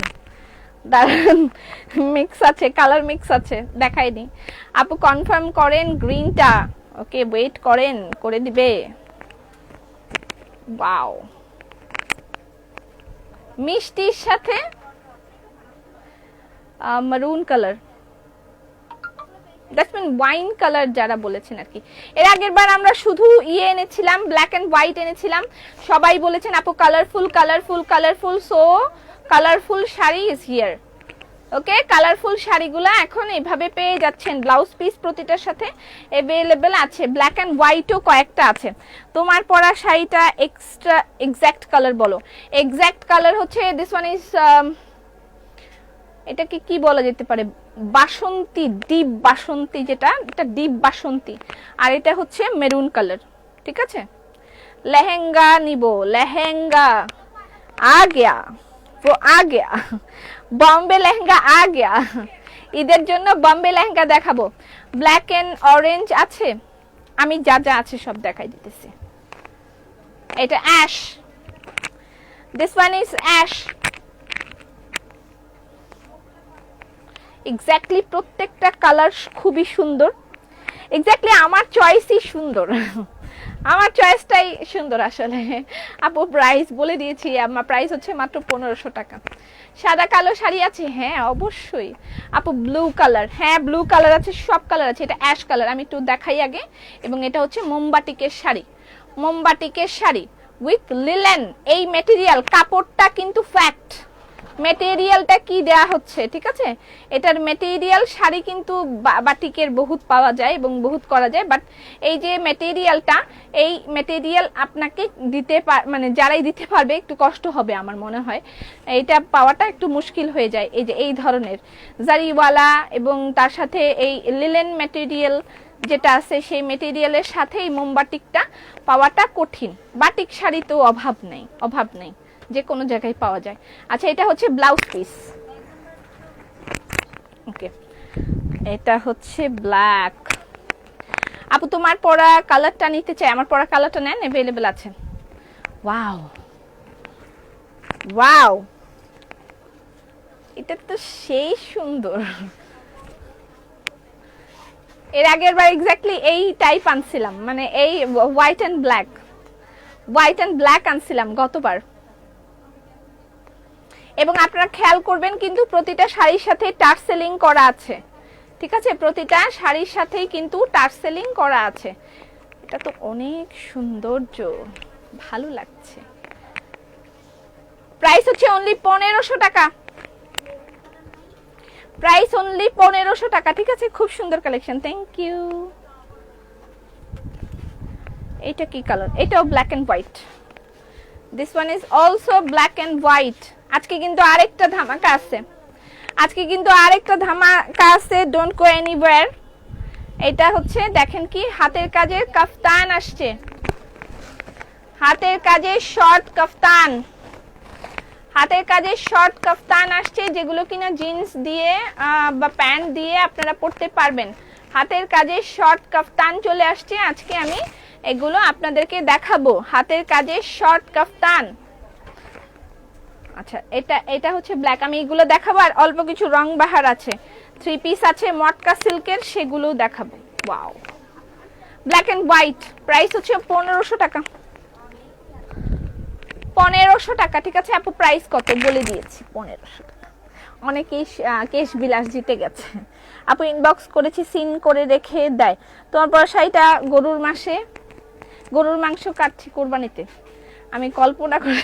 দারুন মিক্স আছে, কালার মিক্স আছে, দেখাইনি। আপু কনফার্ম করেন গ্রিনটা? ওকে ওয়েট করেন, করে দিবে। ওয়াও, মিষ্টির সাথে maroon colour, that's mean wine colour যারা বলেছেন আর কি। এর আগের বার আমরা শুধু ইয়ে এনেছিলাম, ব্ল্যাক এন্ড হোয়াইট এনেছিলাম, সবাই বলেছেন আপু colourful colourful colourful. So colourful sari is here. Okay, colourful শাড়িগুলো এখন এইভাবে পেয়ে যাচ্ছেন, ব্লাউজ পিস প্রতিটার সাথে অ্যাভেলেবেল আছে, ব্ল্যাক এন্ড হোয়াইটও কয়েকটা আছে। তোমার পরা শাড়িটা এক্সট্রা এক্স্যাক্ট কালার বলো। এক্স্যাক্ট কালার হচ্ছে দিস ওয়ান ইজ, এটাকে কি বলা যেতে পারে, বাসন্তী, ডিপ বাসন্তী, যেটা এটা ডিপ বাসন্তী, আর এটা হচ্ছে মেরুন কালার। ঠিক আছে, লেহেঙ্গা নিব, লেহেঙ্গা আ গয়া, वो आ गया, बॉम्बे লেহেঙ্গা आ गया। ঈদের জন্য বম্বে লেহেঙ্গা দেখাবো। ব্ল্যাক এন্ড অরেঞ্জ আছে, আমি যা যা আছে সব দেখাই দিতেছি। এটা ash, this one is ash. Exactly প্রত্যেকটা কালার খুবই সুন্দর, এক্স্যাক্টলি আমার চয়েসই সুন্দর, আমার চয়েসটাই সুন্দর আসলে। আপু প্রাইস বলে দিয়েছি, আমার প্রাইস হচ্ছে মাত্র 1500 টাকা। সাদা কালো শাড়ি আছে? হ্যাঁ অবশ্যই। আপু ব্লু কালার, হ্যাঁ ব্লু কালার আছে, সব কালার আছে। এটা অ্যাশ কালার, আমি একটু দেখাই আগে। এবং এটা হচ্ছে মোমবাটিকের শাড়ি, মোমবাটিকের শাড়ি উইথ লিলেন। এই মেটেরিয়াল, কাপড়টা কিন্তু ফ্যাক্ট, মেটেরিয়ালটা কি দেয়া হচ্ছে, ঠিক আছে? এটার মেটেরিয়াল শাড়ি কিন্তু বাটিকের বহুত পাওয়া যায় এবং বহুত করা যায়, বাট এই যে মেটেরিয়ালটা, এই মেটেরিয়াল আপনাকে দিতে মানে যারাই দিতে পারবে একটু কষ্ট হবে আমার মনে হয়, এইটা পাওয়াটা একটু মুশকিল হয়ে যায়। এই যে এই ধরনের জারিওয়ালা এবং তার সাথে এই লিলেন মেটেরিয়াল যেটা আছে, সেই মেটেরিয়ালের সাথে এই মোমবাটিকটা পাওয়াটা কঠিন। বাটিক শাড়ি তো অভাব নেই, অভাব নেই, যে কোনো জায়গায় পাওয়া যায়। আচ্ছা, এটা হচ্ছে ব্লাউজ পিস। ওকে, এটা হচ্ছে ব্ল্যাক। আপু তোমার পরা কালারটা নিতে চাই, আমার পরা কালারটা নেন, अवेलेबल আছে। ওয়াও ওয়াও, এটা তো সেই সুন্দর। এর আগের বার এক্স্যাক্টলি এই টাইপ আনছিলাম, মানে এই white and black, white and black আনছিলাম গতবার। এবং আপনারা খেয়াল করবেন কিন্তু প্রতিটা শাড়ির সাথে টার্সেলিং করা আছে, ঠিক আছে? প্রতিটা শাড়ির সাথেই কিন্তু টার্সেলিং করা আছে। এটা তো অনেক সৌন্দর্য, ভালো লাগছে। প্রাইস হচ্ছে অনলি 1500 টাকা, প্রাইস অনলি 1500 টাকা, ঠিক আছে? খুব সুন্দর কালেকশন, থ্যাংক ইউ। এটা কি কালার? এটাও black and white, this one is also black and white. আজকে কিন্তু আরেকটা ধামাকা আছে, আজকে কিন্তু আরেকটা ধামাকা আছে, ডোন্ট গো এনিওয়্যার। এটা হচ্ছে দেখেন কি হাতের কাজের কাফতান আসছে, হাতের কাজের শর্ট কাফতান, হাতের কাজের শর্ট কাফতান আসছে, যেগুলো কিনা জিন্স দিয়ে বা প্যান্ট দিয়ে আপনারা পরতে পারবেন। হাতের কাজের শর্ট কাফতান চলে আসছে, আজকে আমি এগুলো আপনাদেরকে দেখাবো। হাতের কাজের শর্ট কাফতান। আচ্ছা, এটা হচ্ছে ব্ল্যাক, আমি এগুলো দেখাবো। আর অল্প কিছু রং বাহার আছে, 3 পিস আছে মটকা সিল্কের, সেগুলোও দেখাবো। Wow, black and white, price হচ্ছে 1500 টাকা। 1500 টাকা, ঠিক আছে আপু প্রাইস কত বলে দিয়েছি, 1500 টাকা। অনেকেই কেশ বিলাস জিতে গেছে আপু, ইনবক্স করেছি সিন করে রেখে দেয়। তোমার পরা শাড়িটা গরুর মাসে গরুর মাংস কাটছি কোরবানিতে, আমি কল্পনা করে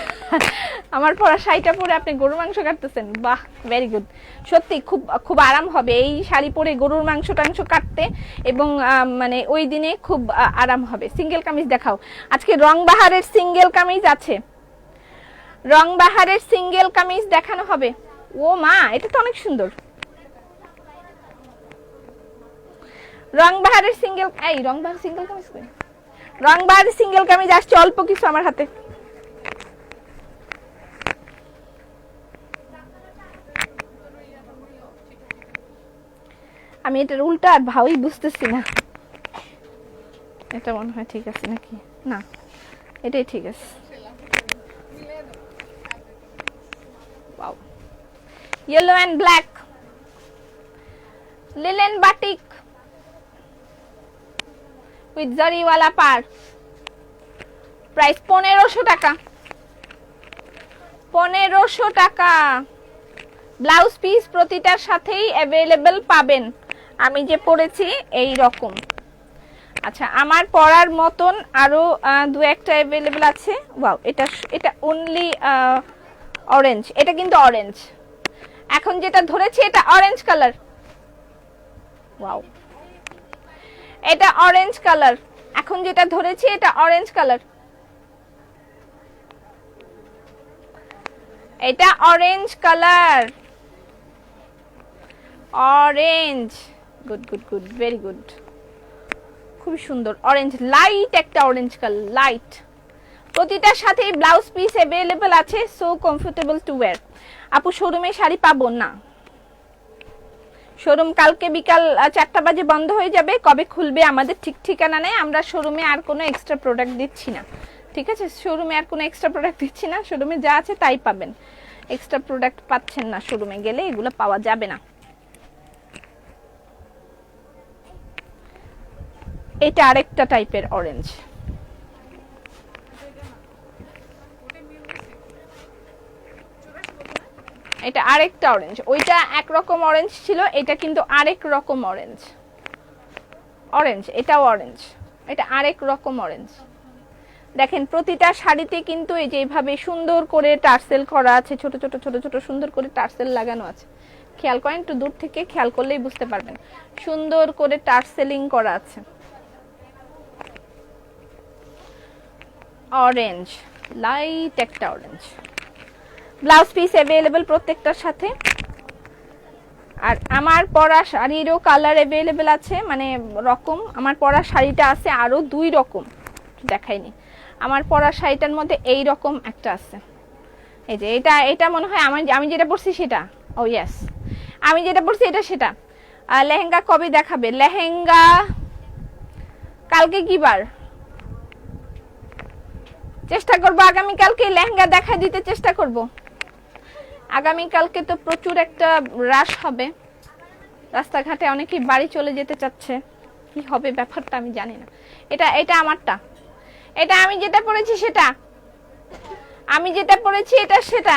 আমার পরা শাড়িটা পরে আপনি গরুর মাংস কাটতেছেন, বাহ ভেরি গুড। সত্যি খুব খুব আরাম হবে এই শাড়ি পরে গরুর মাংস টাংস কাটতে, এবং মানে ওই দিনে খুব আরাম হবে। সিঙ্গেল কামিজ দেখাও, আজকে রংবাহারের সিঙ্গেল কামিজ আছে, রংবাহারের সিঙ্গেল কামিজ দেখানো হবে। ও মা, এটা তো অনেক সুন্দর। রংবাহারের সিঙ্গেল, এই রংবাহার সিঙ্গেল কামিজ কই? রংবাহারের সিঙ্গেল কামিজ আসছে অল্প কিছু আমার হাতে। আমি এটার উল্টা আর ভাবই বুঝতেছি না, এটা মনে হয় ঠিক আছে নাকি না, এটাই ঠিক আছে। Wow, yellow and black linen batik with zari wala par, price 1500 টাকা। 1500 টাকা। ব্লাউজ পিস প্রতিটার সাথেই अवेलेबल পাবেন, আমি যে পরেছি এই রকম। আচ্ছা, আমার পরার মতন আরো দু একটা अवेलेबल আছে। ওয়াও, এটা অনলি অরেঞ্জ, এটা কিন্তু অরেঞ্জ, এখন যেটা ধরেছি এটা অরেঞ্জ কালার। ওয়াও, এটা অরেঞ্জ কালার, এখন যেটা ধরেছি এটা অরেঞ্জ কালার, এটা orange colour, orange. Good good good, very good, খুব সুন্দর অরেঞ্জ, লাইট একটা অরেঞ্জ কালার, লাইট। প্রতিটার সাথে ব্লাউজ পিস अवेलेबल আছে, সো কমফোর্টেবল টু ওয়্যার। আপু শোরুমে শাড়ি পাবো না, শোরুম কালকে বিকাল 4টা বাজে বন্ধ হয়ে যাবে, কবে খুলবে আমাদের ঠিক ঠিকানা নেই। আমরা শোরুমে আর কোনো এক্সট্রা প্রোডাক্ট দিচ্ছি না, ঠিক আছে? শোরুমে আর কোনো এক্সট্রা প্রোডাক্ট দিচ্ছি না, শোরুমে যা আছে তাই পাবেন, এক্সট্রা প্রোডাক্ট পাচ্ছেন না, শোরুমে গেলে এগুলো পাওয়া যাবে না। এটা আরেকটা টাইপের অরেঞ্জ, এটা আরেকটা অরেঞ্জ, ওইটা একরকম অরেঞ্জ ছিল, এটা কিন্তু আরেক রকম অরেঞ্জ। অরেঞ্জ, এটাও অরেঞ্জ, এটা আরেক রকম অরেঞ্জ। দেখেন প্রতিটা শাড়িতে কিন্তু এই যে এইভাবে সুন্দর করে টার্সেল করা আছে, ছোট ছোট ছোট ছোট সুন্দর করে টার্সেল লাগানো আছে। খেয়াল করেন, একটু দূর থেকে খেয়াল করলেই বুঝতে পারবেন, সুন্দর করে টার্সেলিং করা আছে। অরেঞ্জ, লাইট একটা অরেঞ্জ, ব্লাউজ পিস अवेलेबल প্রত্যেকটার সাথে। আর আমার পরা শাড়িরও কালার अवेलेबल আছে, মানে রকম। আমার পরা শাড়িটা আছে আরো 2 রকম, দেখাইনি। আমার পরা শাড়িটার মধ্যে এই রকম একটা আছে, এই যে এটা মনে হয় আমি যেটা পরছি সেটা। ও ইয়েস, আমি যেটা পরছি এটা সেটা। লেহেঙ্গা কবে দেখাবে? লেহেঙ্গা কালকে কি বার? চেষ্টা করব আগামী কালকে লেহেঙ্গা দেখা দিতে চেষ্টা করব। আগামী কালকে তো প্রচুর একটা রাশ হবে, রাস্তাঘাটে অনেকেই বাড়ি চলে যেতে চাচ্ছে, কি হবে ব্যাপারটা আমি জানি না। এটা আমারটা, এটা আমি যেটা পরেছি সেটা, আমি যেটা পরেছি এটা সেটা,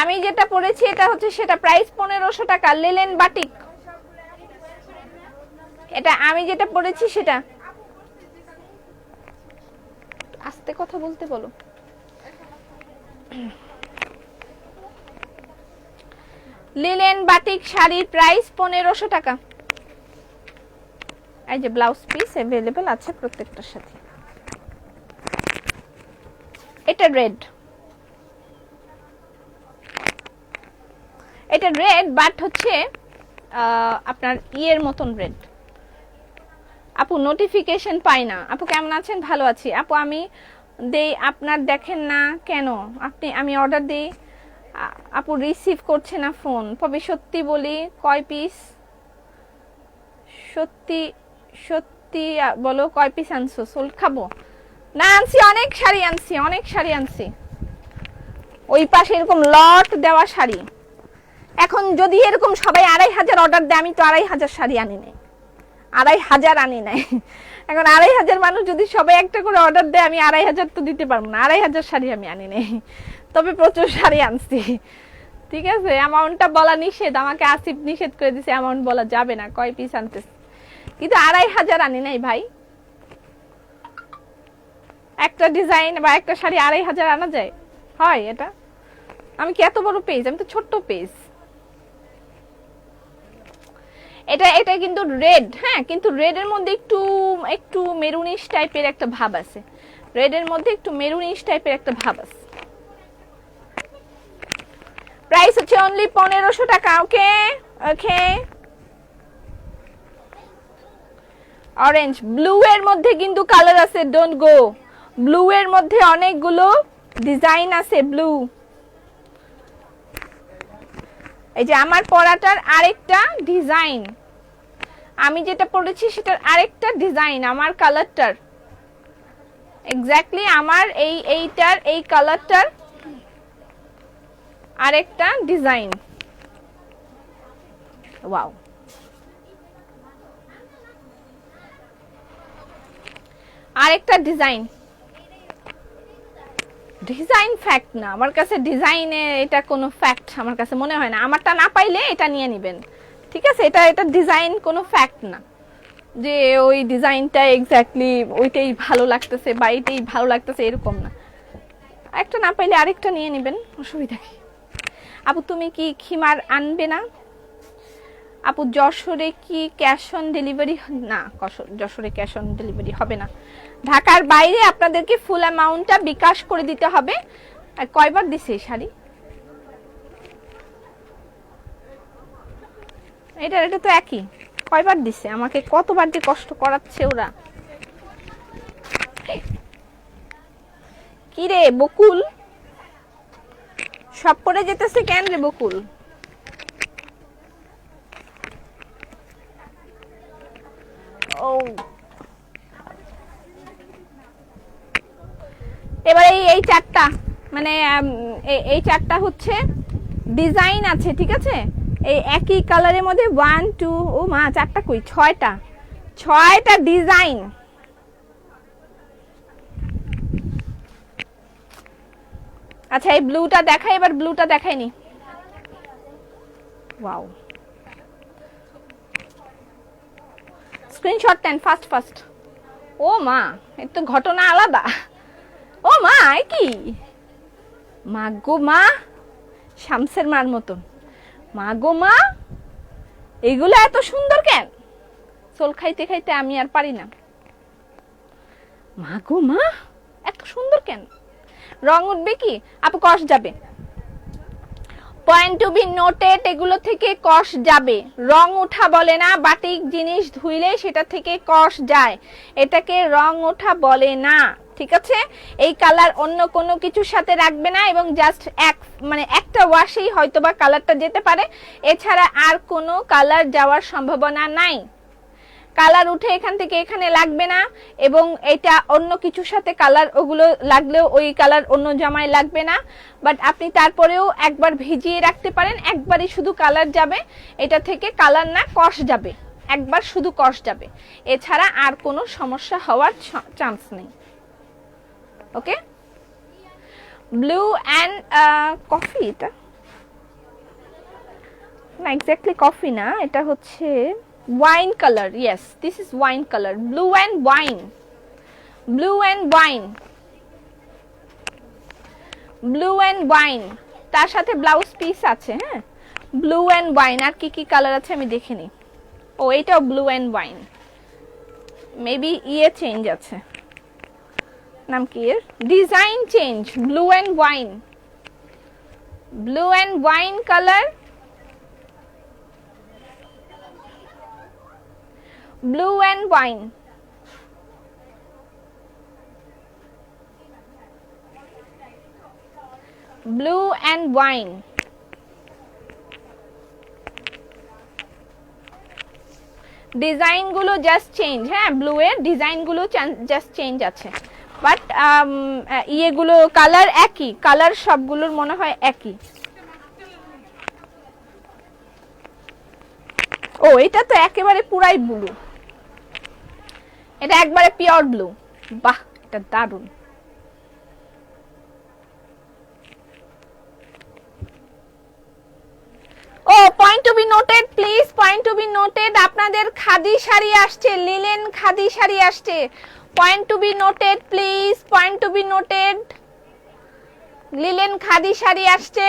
আমি যেটা পরেছি এটা হচ্ছে সেটা। প্রাইস 1500 টাকা, লিলেন বাটিক। এটা আমি যেটা পরেছি সেটা। আস্তে কথা বলতে বলো। লিলেন বাটিক শাড়ির প্রাইস 1500 টাকা। এই যে ব্লাউজ পিস अवेलेबल আছে প্রত্যেকটার সাথে। এটা রেড, এটা রেড বাট হচ্ছে আপনার ইয়ের মতন রেড। আপু নোটিফিকেশন পাই না। আপু কেমন আছেন? ভালো আছি আপু। আমি দেই আপনার দেখেন না কেন? আমি অর্ডার দেই, আপু রিসিভ করছে না ফোন। তবে সত্যি বলি, কয় পিস? সত্যি সত্যি বলো, কয় পিস আনছো? সোল খাবো না? আনছি, অনেক শাড়ি আনছি, অনেক শাড়ি আনছি। ওই পাশে এরকম লট দেওয়া শাড়ি। এখন যদি এরকম সবাই 2500 অর্ডার দেয়, আমি তো 2500 শাড়ি আনি নাই। 2,500 আনি নাই। এখন 2,500 মানুষ যদি সবাই একটা করে অর্ডার দেয়, আমি 2,500 তো দিতে পারবো না। 2,500 শাড়ি আমি আনি নাই, তবে প্রচুর শাড়ি আনছি। ঠিক আছে, অ্যামাউন্টটা বলা নিষেধ, আমাকে আসিফ নিষেধ করে দিছে, অ্যামাউন্ট বলা যাবে না কয় পিস আনতেছে, কিন্তু 2,500 আনি নাই ভাই। একটা ডিজাইন বা একটা শাড়ি 2,500 আনা যায়? হয় এটা? আমি কি এত বড় পেজ? আমি তো ছোট্ট পেজ। এটা কিন্তু রেড, হ্যাঁ, কিন্তু রেড এর মধ্যে একটু একটু মেরুনিশ টাইপের একটা ভাব আছে। রেড এর মধ্যে একটু মেরুনিশ টাইপের একটা ভাব আছে। প্রাইস হচ্ছে অনলি 1,500 টাকা। ওকে ওকে। অরেঞ্জ, ব্লু এর মধ্যে কিন্তু কালার আছে, ডোন্ট গো। ব্লু এর মধ্যে অনেকগুলো ডিজাইন আছে। ব্লু, এই যে আমার পরাটার আরেকটা ডিজাইন, আমি যেটা পরেছি সেটার আরেকটা ডিজাইন, আমার কালারটার এক্স্যাক্টলি আমার এইটার এই কালারটার আরেকটা ডিজাইন। ওয়াও, আরেকটা ডিজাইন। ডিজাইন ফ্যাক্ট না আমার কাছে, ডিজাইনে এটা কোনো ফ্যাক্ট আমার কাছে মনে হয় না। আমারটা না পাইলে এটা নিয়ে নেবেন, ঠিক আছে? এটা ডিজাইন কোনো ফ্যাক্ট না যে ওই ডিজাইনটা এক্স্যাক্টলি ওইটাই ভালো লাগতেছে বা এইটাই ভালো লাগতেছে, এরকম না। একটা না পাইলে আরেকটা নিয়ে নেবেন, অসুবিধা কি? আপু তুমি কি খিমার আনবে না? আপু যশোরে কি ক্যাশ অন ডেলিভারি? না, যশোরে ক্যাশ অন ডেলিভারি হবে না। ঢাকার বাইরে আপনাদেরকে ফুল অ্যামাউন্টটা বিকাশ করে দিতে হবে। আর কয়বার দিছে এই শাড়ি? এটা তো একই। কয়বার দিছে আমাকে? কতবার দিয়ে কষ্ট করাচ্ছে ওরা। কি রে বকুল, সব পরে যেতেছে কেন রে বকুল? ও, এবারে এই চারটা, মানে এই চারটা হচ্ছে ডিজাইন আছে, ঠিক আছে? এই একই কালারের মধ্যে 1 2, ও মা, চারটা কই, 6টা ডিজাইন। আচ্ছা, এই ব্লুটা দেখাই, এবার ব্লুটা দেখাইনি। ওয়াও, স্ক্রিনশট নেন ফাস্ট। ও মা, এর তো ঘটনা আলাদা। ও মা, কি মা গো মা, শামসের মার মতন। মা গো মা, এগুলো এত সুন্দর কেন? সোল খাইতে খাইতে আমি আর পারি না। মা গো মা, এত সুন্দর কেন? রং উঠবে কি আপু? কষ যাবে। পয়েন্ট টু বি নোটেড, এগুলো থেকে কষ যাবে। রং ওঠা বলে না, বাটিক জিনিস ধুইলে সেটা থেকে কষ যায়, এটাকে রং ওঠা বলে না, ঠিক আছে? এই কালার অন্য কোনো কিছুর সাথে রাখবে না, এবং জাস্ট একটা ওয়াশেই হয়তোবা কালারটা যেতে পারে, এছাড়া আর কোনো কালার যাওয়ার সম্ভাবনা নাই। কালার উঠে এখান থেকে এখানে লাগবে না, এবং এটা অন্য কিছুর সাথে কালার ওগুলো লাগলেও ওই কালার অন্য জামায় লাগবে না। বাট আপনি তারপরেও একবার ভিজিয়ে রাখতে পারেন, একবারই শুধু কালার যাবে, এটা থেকে কালার না কষ যাবে, একবার শুধু কষ যাবে, এছাড়া আর কোনো সমস্যা হওয়ার চান্স নেই। ওকে, ব্লু অ্যান্ড কফি, এটা না, এক্স্যাক্টলি কফি না, এটা হচ্ছে wine color. Yes, this is wine color. Blue and wine. Blue and wine. Blue and wine. তার সাথে ব্লাউজ পিস আছে, হ্যাঁ? Blue and wine. আর কি কি কালার আছে আমি দেখে নিই। ও, এটাও ব্লু অ্যান্ড ওয়াইন, মেবি ইয়ে চেঞ্জ আছে, নাম কি এর? Design change. Blue and wine, blue and wine colour, blue and wine, blue and wine। Design গুলো জাস্ট চেঞ্জ, হ্যাঁ, ব্লু এর ডিজাইন গুলো জাস্ট চেঞ্জ আছে, বাট ইয়েগুলো কালার একই, কালার সবগুলোর মনে হয় একই। ও, এটা তো একেবারে পুরাই ব্লু, এটা একবারে পিওর ব্লু, বাহ এটা দারুন। ও point to be noted please, point to be noted, আপনাদের খাদি শাড়ি আসছে, লিলেন খাদি শাড়ি আসছে, point to be noted please, point to be noted, linen khadi sari আসছে,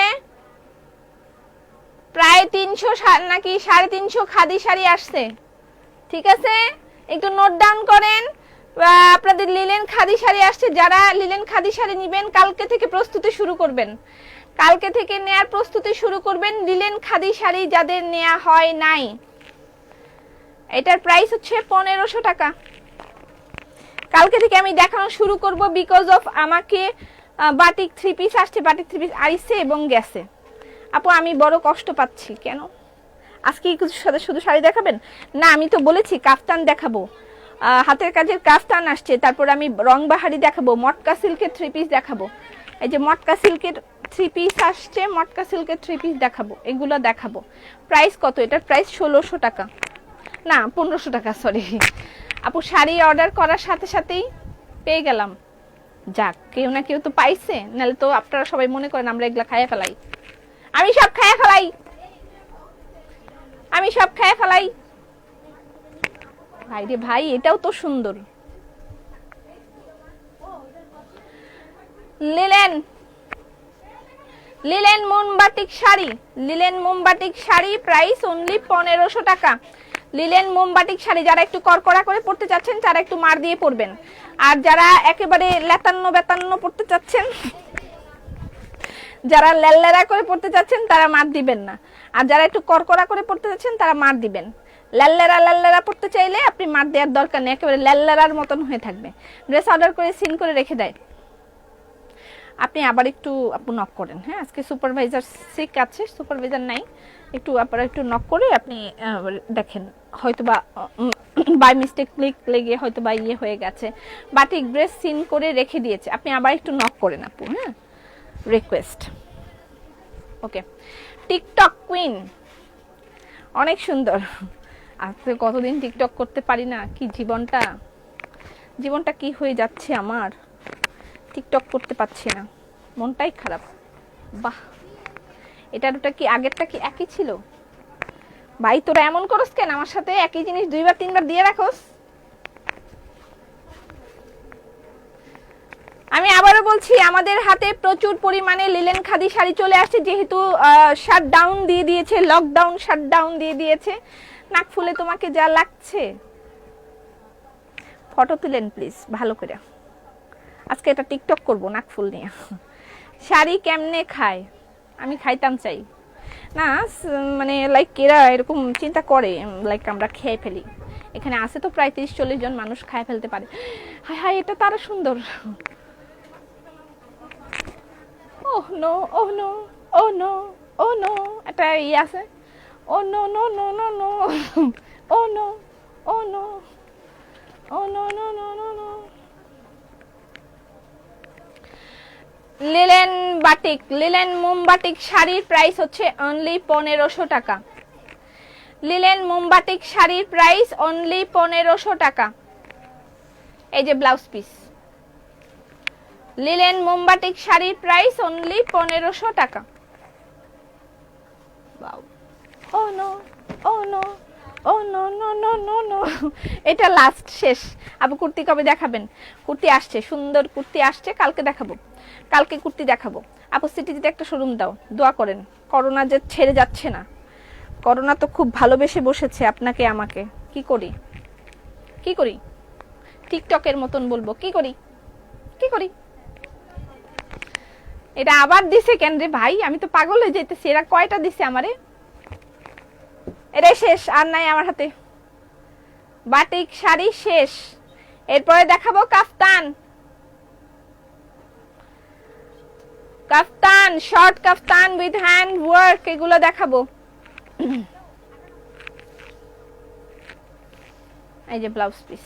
প্রায় 300 নাকি 350 খাদি শাড়ি আসছে, ঠিক আছে একটু নোট ডাউন করেন। আপনাদের লিলেন খাদি শাড়ি আসছে, যারা লিলেন খাদি শাড়ি নেবেন কালকে থেকে প্রস্তুতি শুরু করবেন, কালকে থেকে নেয়ার প্রস্তুতি শুরু করবেন। লিলেন খাদি শাড়ি যাদের নেওয়া হয় নাই, এটার প্রাইস হচ্ছে 1500 টাকা। কালকে থেকে আমি দেখানো শুরু করব, বিকজ অফ আমাকে বাটিক 3 পিস আসছে, বাটিক 3 পিস আইছে এবং গেছে। আপু আমি বড় কষ্ট পাচ্ছি কেন, আজকে কি শুধু শাড়ি দেখাবেন? না আমি তো বলেছি কাফতান দেখাবো, হাতের কাজের কাফতান আসছে, তারপর আমি রংবাহারি দেখাবো, মটকা সিল্কের 3 পিস দেখাবো, এই যে মটকা সিল্কের 3 পিস আসছে, মটকা সিল্কের 3 পিস দেখাবো, এগুলো দেখাবো। প্রাইস কত? এটার প্রাইস 1600 টাকা, না 1500 টাকা, সরি আপু। শাড়ি অর্ডার করার সাথে সাথেই পেয়ে গেলাম, যাক কেউ না কেউ তো পাইছে, নাহলে তো আপনারা সবাই মনে করেন আমরা এগুলা খাইয়া ফেলাই। আমি সব খাইয়া ফেলাই, আমি সব খাইয়া ফেলাই। ভাই রে ভাই, এটাও তো সুন্দর। লিলেন, লিলেন মোমবাটিক শাড়ি, লিলেন মোমবাটিক শাড়ি প্রাইস অনলি 1500 টাকা। লিলেন মোমবাটিক শাড়ি যারা একটু করকরা করে পড়তে চাচ্ছেন তারা একটু মার দিয়ে পড়বেন, আর যারা একেবারে লেতান্ন বেতান্ন পড়তে চাচ্ছেন, যারা লেল্লেরা করে পড়তে চাচ্ছেন তারা মার দিবেন না, আর যারা একটু করকরা করে পড়তে চাচ্ছেন তারা মার দিবেন। লেল্লেরা লেল্লেরা পড়তে চাইলে আপনি মার দেওয়ার দরকার নেই, একেবারে লেল্লেরার মতন হয়ে থাকবে। ড্রেস অর্ডার করে সিন করে রেখে দেয়, আপনি আবার একটু আপু নক করেন, হ্যাঁ আজকে সুপারভাইজার সিক আছে, সুপারভাইজার নাই, একটু আপনারা একটু নক করে আপনি দেখেন, হয়তোবা বাই মিস্টেক ক্লিক লেগে হয়তোবা ইয়ে হয়ে গেছে, বাটিক ড্রেস সিন করে রেখে দিয়েছে, আপনি আবার একটু নক করেন আপু, হ্যাঁ রিকোয়েস্ট। ওকে, টিকটক কুইন অনেক সুন্দর, আজকে কতদিন টিকটক করতে পারি না, কি জীবনটা কি হয়ে যাচ্ছে আমার, টিকটক করতে পারছি না, মনটাই খারাপ। বাহ, এটার ওটা কি আগেরটা কি একই ছিল? ভাই তোরা এমন করস কেন আমার সাথে, একই জিনিস 2বার 3বার দিয়ে রাখোস। আমি আবারও বলছি, আমাদের হাতে প্রচুর পরিমাণে লিলেন খাদি শাড়ি চলে আসছে, যেহেতু শাটডাউন দিয়ে দিয়েছে, লকডাউন শাটডাউন দিয়ে দিয়েছে। নাক ফুলে তোমাকে যা লাগছে, ফটো তুলেন প্লিজ ভালো করে, আজকে এটা টিকটক করব নাক ফুল নিয়ে। শাড়ি কেমনে খায়? আমি খাইতাম চাই না, মানে লাইক এরা এরকম চিন্তা করে লাইক আমরা খেয়ে ফেলি, এখানে আছে তো প্রায় 30-40 জন মানুষ খায় ফেলতে পারে। হায় হায়, এটা তারা সুন্দর। Oh no, oh no, oh no, oh no, এটা ইয়ে আছে, oh no no no no no, oh no, oh no, oh no no no no no. Linen batik, linen মোমবাটিক শাড়ির প্রাইস হচ্ছে অনলি 1500 টাকা। লিলেন মোমবাটিক শাড়ির প্রাইস অনলি 1500 টাকা। এই যে ব্লাউজ পিস, লিলেন মোমবাটিক শাড়ির প্রাইস অনলি 1500 টাকা। Wow, oh no, oh no, oh no no no no no, এটা লাস্ট শেষ। আপু কুর্তি কবে দেখাবেন? কুর্তি আসছে, সুন্দর কুর্তি আসছে, কালকে দেখাবো, কালকে কুর্তি দেখাবো। আপু সিটিতে একটা শোরুম দাও, দোয়া করেন, করোনা যে ছেড়ে যাচ্ছে না, করোনা তো খুব ভালোবেসে বসেছে আপনাকে আমাকে। কি করি, কি করি, টিকটকের মতন বলবো, কি করি, কি করি। এটা আবার দিছে কেন রে ভাই, আমি তো পাগল হয়ে যাইতেছি, এরা কয়টা দিছে আমারে? এটাই শেষ, আর নাই আমার হাতে, বাটিক শাড়ি শেষ। এরপরে দেখাবো kaftan, kaftan short kaftan with hand work, এগুলো দেখাবো। এই যে ব্লাউজ পিস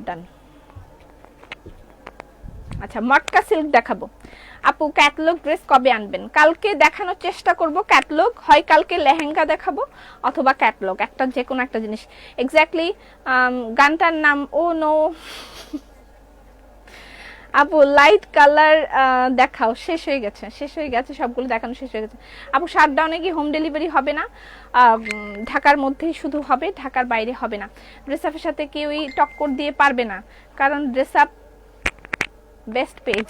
ডান। আচ্ছা মটকা সিল্ক দেখাবো। আপু ক্যাটালগ ড্রেস কবে আনবেন? কালকে দেখানোর চেষ্টা করব ক্যাটালগ, হয় কালকে লেহেঙ্গা দেখাবো অথবা ক্যাটালগ, একটা যে কোনো একটা জিনিস। এক্স্যাক্টলি গানটার নাম ও নো আপু লাইট কালার দেখাও, শেষ হয়ে গেছে সবগুলো দেখানো শেষ হয়ে গেছে। আপু শাটডাউনে কি হোম ডেলিভারি হবে না? ঢাকার মধ্যেই শুধু হবে, ঢাকার বাইরে হবে না। ড্রেস আপের সাথে কেউই টক্কর দিয়ে পারবে না, কারণ ড্রেস আপ বেস্ট পেজ।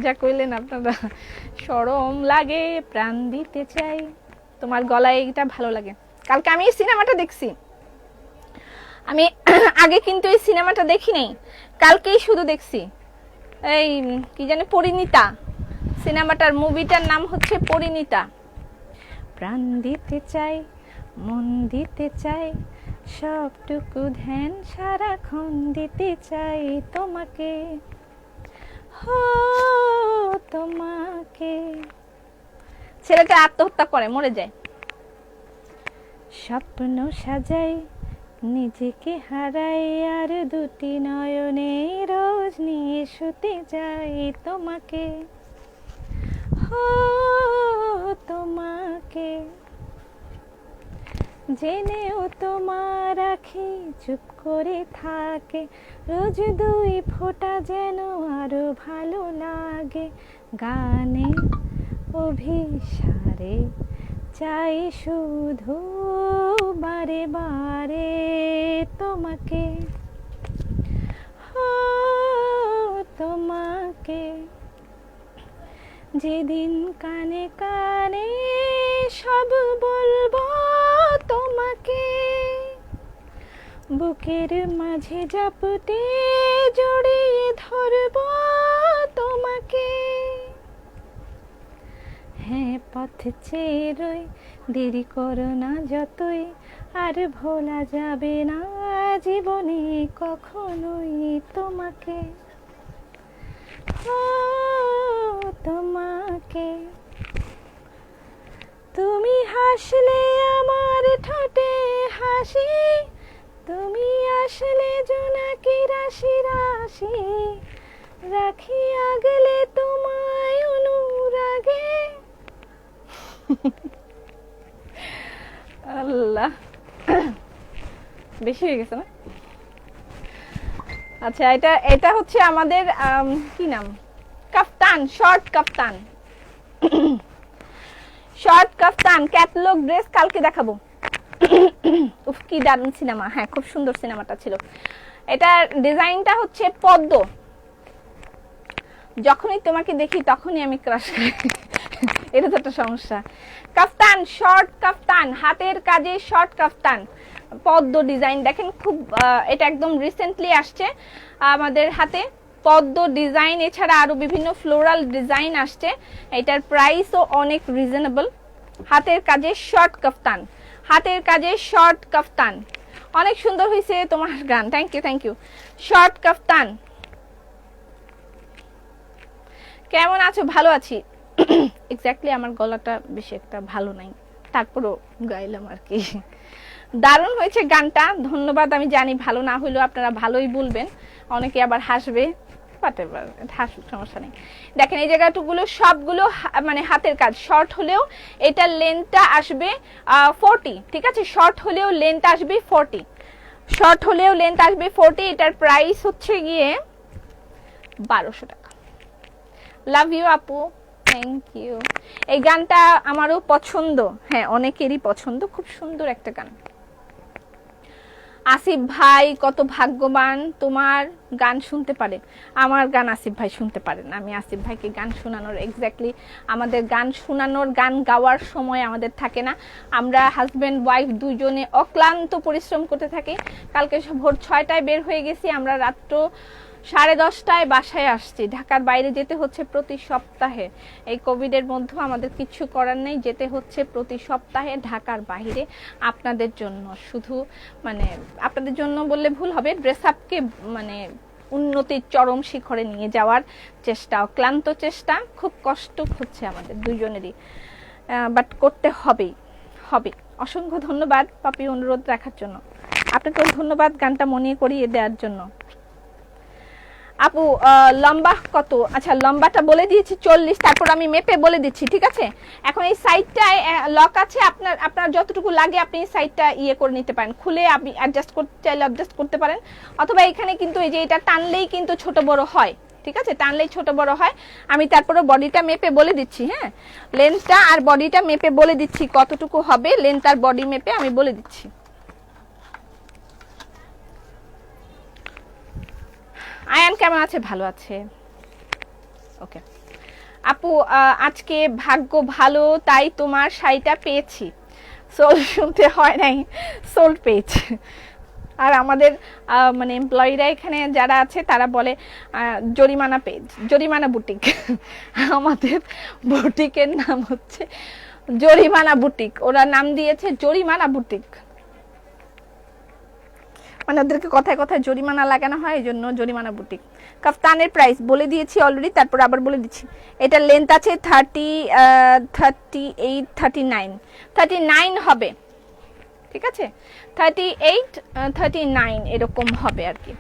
যা কইলেন আপনারা, শরম লাগে প্রাণ দিতে চাই, তোমার গলায় এটা ভালো লাগে। কালকে আমি এই সিনেমাটা দেখছি, আমি আগে কিন্তু এই সিনেমাটা দেখি নাই, কালকেই শুধু দেখছি। এই কি জানি পরিণীতা সিনেমাটার, মুভিটার নাম হচ্ছে পরিণীতা। প্রাণ দিতে চাই, মন দিতে চাই, সবটুকু ধ্যান সারাক্ষণ দিতে চাই তোমাকে, হো তোমাকে। ছেলেটা আত্মহত্যা করে, মরে যায়। স্বপ্ন সাজাই, নিজেকে হারাই, আর দুটি নয়নে রোজ নিয়ে শুতে যাই তোমাকে, হো তোমাকে। জেনেও তোমার আখি চুপ করে থাকে, রোজ দুই ফোঁটা যেন আরো ভালো লাগে। গানে অভিসারে চাই শুধু বারে বারে তোমাকে, হো তোমাকে। যেদিন কানে কানে সব বলবো তোমাকে, বুকের মাঝে জাপটে জড়িয়ে ধরবো তোমাকে। হ্যাঁ পথ চেয়ে রই, দেরি করো না যতই, আর ভোলা যাবে না জীবনে কখনোই তোমাকে, ও তোমাকে। তুমি হাসলে আমার ঠোঁটে হাসি, তুমি আসলে জোনাকি রাশি রাশি, রাখি আগলে তোমায় অনুরাগে। আল্লাহ, বেশি হয়ে গেছে না? আচ্ছা এটা হচ্ছে আমাদের কি নাম, কাফতান, শর্ট কাফতান। শর্ট কাফতান ক্যাটালগ ড্রেস কালকে দেখাবো। উফ কি দারুণ সিনেমা, হ্যাঁ খুব সুন্দর সিনেমাটা ছিল। এটার ডিজাইনটা হচ্ছে পদ্ম, যখনই তোমাকে দেখি তখনই আমি ক্রাশ করি। এটা তো একটা সমস্যা। কাফতান, শর্ট কাফতান, হাতের কাজে শর্ট কাফতান, পদ্ম ডিজাইন দেখেন, খুব এটা একদম রিসেন্টলি আসছে আমাদের হাতে পদ্ম ডিজাইন। এছাড়া আরো বিভিন্ন ফ্লোরাল ডিজাইন আসছে, এটার প্রাইসও অনেক রিজনেবল। হাতের কাজে শর্ট কাফতান, হাতের কাজে শর্ট কাফতান, অনেক সুন্দর হয়েছে তোমার গান, thank you thank you. Short kaftan, কেমন আছো? ভালো আছি। এক্স্যাক্টলি আমার গলাটা বেশি একটা ভালো নাই, তারপরও গাইলাম আর কি। দারুণ হয়েছে গানটা, ধন্যবাদ। আমি জানি ভালো না হইলেও আপনারা ভালোই বলবেন, অনেকে আবার হাসবে, হাসুক সমস্যা নেই। দেখেন এই জায়গাটুকুলো সবগুলো মানে হাতের কাজ। শর্ট হলেও এটার লেন্থটা আসবে 40, ঠিক আছে? শর্ট হলেও লেন্থ আসবে 40, শর্ট হলেও লেন্থ আসবে 40। এটার প্রাইস হচ্ছে গিয়ে 1200 টাকা। লাভ ইউ আপু, থ্যাংক ইউ। এই গানটা আমারও পছন্দ, হ্যাঁ অনেকেরই পছন্দ, খুব সুন্দর একটা গান। আসিফ ভাই কত ভাগ্যবান, তোমার গান শুনতে পারে। আমার গান আসিফ ভাই শুনতে পারেন, আমি আসিফ ভাইকে গান শোনানোর, এক্স্যাক্টলি আমাদের গান শোনানোর, গান গাওয়ার সময় আমাদের থাকে না। আমরা হাজব্যান্ড ওয়াইফ দুজনে অক্লান্ত পরিশ্রম করতে থাকি। কালকে ভোর 6টায় বের হয়ে গেছি, আমরা রাত্র 10:30টায় বাসায় আসছি। ঢাকার বাইরে যেতে হচ্ছে প্রতি সপ্তাহে, এই কোভিডের মধ্যে আমাদের কিছু করার নেই, যেতে হচ্ছে প্রতি সপ্তাহে ঢাকার বাইরে আপনাদের জন্য। শুধু মানে আপনাদের জন্য বললে ভুল হবে, ড্রেস আপকে মানে উন্নতির চরম শিখরে নিয়ে যাওয়ার চেষ্টা, অক্লান্ত চেষ্টা, খুব কষ্ট হচ্ছে আমাদের দুজনেরই, বাট করতে হবেই হবে। অসংখ্য ধন্যবাদ পাপি অনুরোধ রাখার জন্য, আপনাকেও ধন্যবাদ গানটা মনে করিয়ে দেওয়ার জন্য। আপু লম্বা কত? আচ্ছা লম্বাটা বলে দিয়েছি 40, তারপর আমি মেপে বলে দিচ্ছি, ঠিক আছে? এখন এই সাইডটায় লক আছে, আপনার যতটুকু লাগে আপনি সাইডটা ইয়ে করে নিতে পারেন, খুলে আপনি অ্যাডজাস্ট করতে চাইলে অ্যাডজাস্ট করতে পারেন, অথবা এখানে কিন্তু এই যে এটা টানলেই কিন্তু ছোট বড় হয়, ঠিক আছে? টানলেই ছোট বড় হয়। আমি তারপরে বডিটা মেপে বলে দিচ্ছি, হ্যাঁ, লেন্থটা আর বডিটা মেপে বলে দিচ্ছি কতটুকু হবে, লেন্থ আর বডি মেপে আমি বলে দিচ্ছি। আয়ান কেমন আছে? ভালো আছে, ওকে। আপু আজকে ভাগ্য ভালো তাই তোমার শাড়িটা পেয়েছি, সোল শুনতে হয় নাই, সোল পেয়েছি। আর আমাদের মানে এমপ্লয়িরা এখানে যারা আছে তারা বলে জরিমানা পেজ, জরিমানা বুটিক। আমাদের বুটিকের নাম হচ্ছে জরিমানা বুটিক, ওরা নাম দিয়েছে জরিমানা বুটিক, মানে ওদেরকে কথায় কথায় জরিমানা লাগানো হয়, এই জন্য জরিমানা বুটিক। কাফতানের প্রাইস বলে দিয়েছি অলরেডি, তারপর আবার বলে দিচ্ছি। এটা লেন্থ আছে 38, 39 হবে, ঠিক আছে? 38, 39 এরকম হবে আর কি।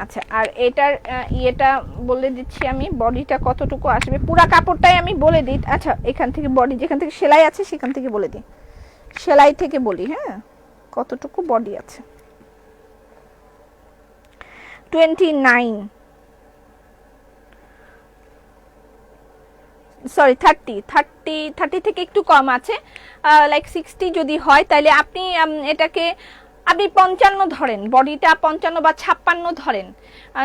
আচ্ছা, আর এটার ইয়েটা বলে দিচ্ছি আমি, বডিটা কতটুকু আসবে, পুরা কাপড়টাই আমি বলে দিই। আচ্ছা, এখান থেকে বডি, যেখান থেকে সেলাই আছে সেখান থেকে বলে দিই, সেলাই থেকে বলি, হ্যাঁ, কতটুকু বডি আছে। 29, সরি 30 থেকে একটু কম আছে, লাইক 60 যদি হয় তাহলে আপনি এটাকে আপনি 55 ধরেন, বডিটা 55 বা 56 ধরেন।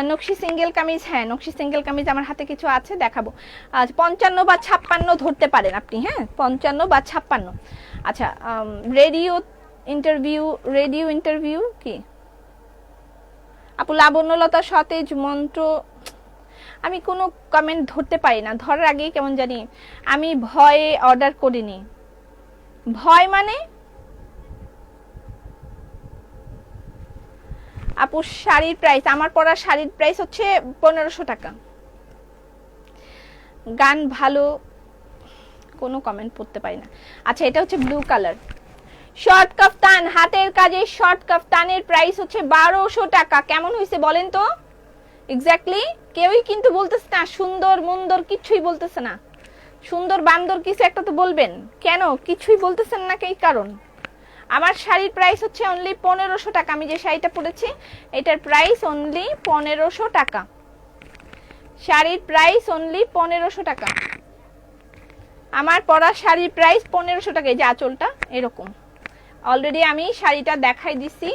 নকশি সিঙ্গেল কামিজ, হ্যাঁ নকশি সিঙ্গেল কামিজ আমার হাতে কিছু আছে দেখাবো, 55 বা 56 ধরতে পারেন আপনি, হ্যাঁ 55 বা 56। আচ্ছা, রেডিও ইন্টারভিউ কি আপু? লাবণ্যলতা সতেজ মন্ত্র, আমি কোনো কমেন্ট ধরতে পারি না, ধরার আগেই কেমন জানি আমি ভয়ে অর্ডার করিনি। ভয় মানে? আপু শাড়ির প্রাইস, আমার পরা শাড়ির প্রাইস হচ্ছে 1500 টাকা। গান ভালো, কোনো কমেন্ট পড়তে পারি না। আচ্ছা, এটা হচ্ছে ব্লু কালার শর্ট কাফতান, হাতের কাজে শর্ট কাফতানের প্রাইস হচ্ছে 1200 টাকা। কেমন হয়েছে বলেন তো? এক্স্যাক্টলি কেউই কিন্তু বলতেছে না সুন্দর মুন্দর, কিছুই বলতেছে না, সুন্দর বান্দর কিছু একটা তো বলবেন, কেন কিছুই বলতেছেন না? কি কারণ? আমার শাড়ির প্রাইস হচ্ছে অনলি 1500 টাকা। আমি যে শাড়িটা পরেছি এটার প্রাইস অনলি 1500 টাকা, শাড়ির প্রাইস অনলি 1500 টাকা। আমার পরা শাড়ির প্রাইস 1500 টাকা। এই যে আঁচলটা এরকম, অলরেডি আমি শাড়িটা দেখাই দিছি,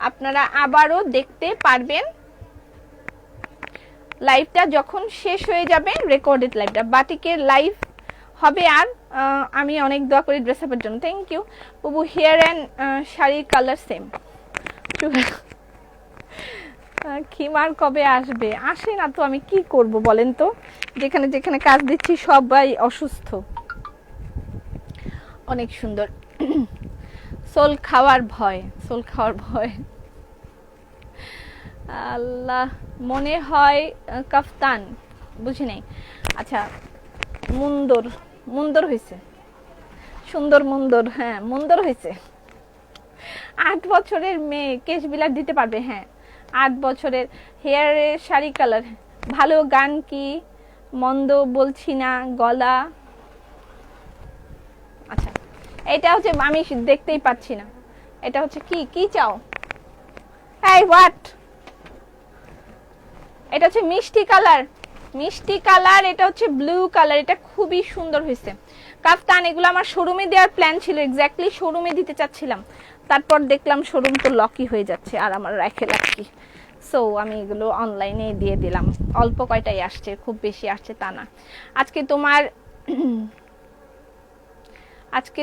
আপনারা আবারও দেখতে পারবেন। লাইভটা যখন শেষ হয়ে যাবে, রেকর্ডেড লাইভটা, বাটিকের লাইভ হবে। আর আমি অনেক দোয়া করি ড্রেস আপের জন্য, থ্যাংক ইউ বুবু। হেয়ার অ্যান্ড শাড়ির কালার সেম। খিমার কবে আসবে? আসে না তো, আমি কি করব বলেন তো, যেখানে যেখানে কাজ দিচ্ছি সবাই অসুস্থ। অনেক সুন্দর। সোল খাওয়ার ভয়, সোল খাওয়ার ভয়, আল্লাহ, মনে হয় কাফতান, বুঝি নাই। আচ্ছা, মুন্দর, মুন্দর হয়েছে, সুন্দর মুন্দর, হ্যাঁ মুন্দর হয়েছে। 8 বছরের মেয়ে কেশ বিলার দিতে পারবে, হ্যাঁ 8 বছরের। হেয়ারের শাড়ি কালার ভালো। গান কি মন্দ বলছি না, গলা। আচ্ছা, এটা হচ্ছে, আমি দেখতেই পাচ্ছি না, এটা হচ্ছে কি কি চাও? এই হোয়াট? এটা হচ্ছে মিষ্টি কালার, মিষ্টি কালার, এটা হচ্ছে ব্লু কালার, এটা খুবই সুন্দর হয়েছে। কাফতান এগুলো আমার শোরুমে দেওয়ার প্ল্যান ছিল, এক্স্যাক্টলি শোরুমে দিতে চাচ্ছিলাম, তারপর দেখলাম শোরুম তো লকই হয়ে যাচ্ছে আর আমার রেখে লাকি, সো আমি এগুলো অনলাইনে দিয়ে দিলাম। অল্প কয়টাই আসছে, খুব বেশি আসছে তা না। আজকে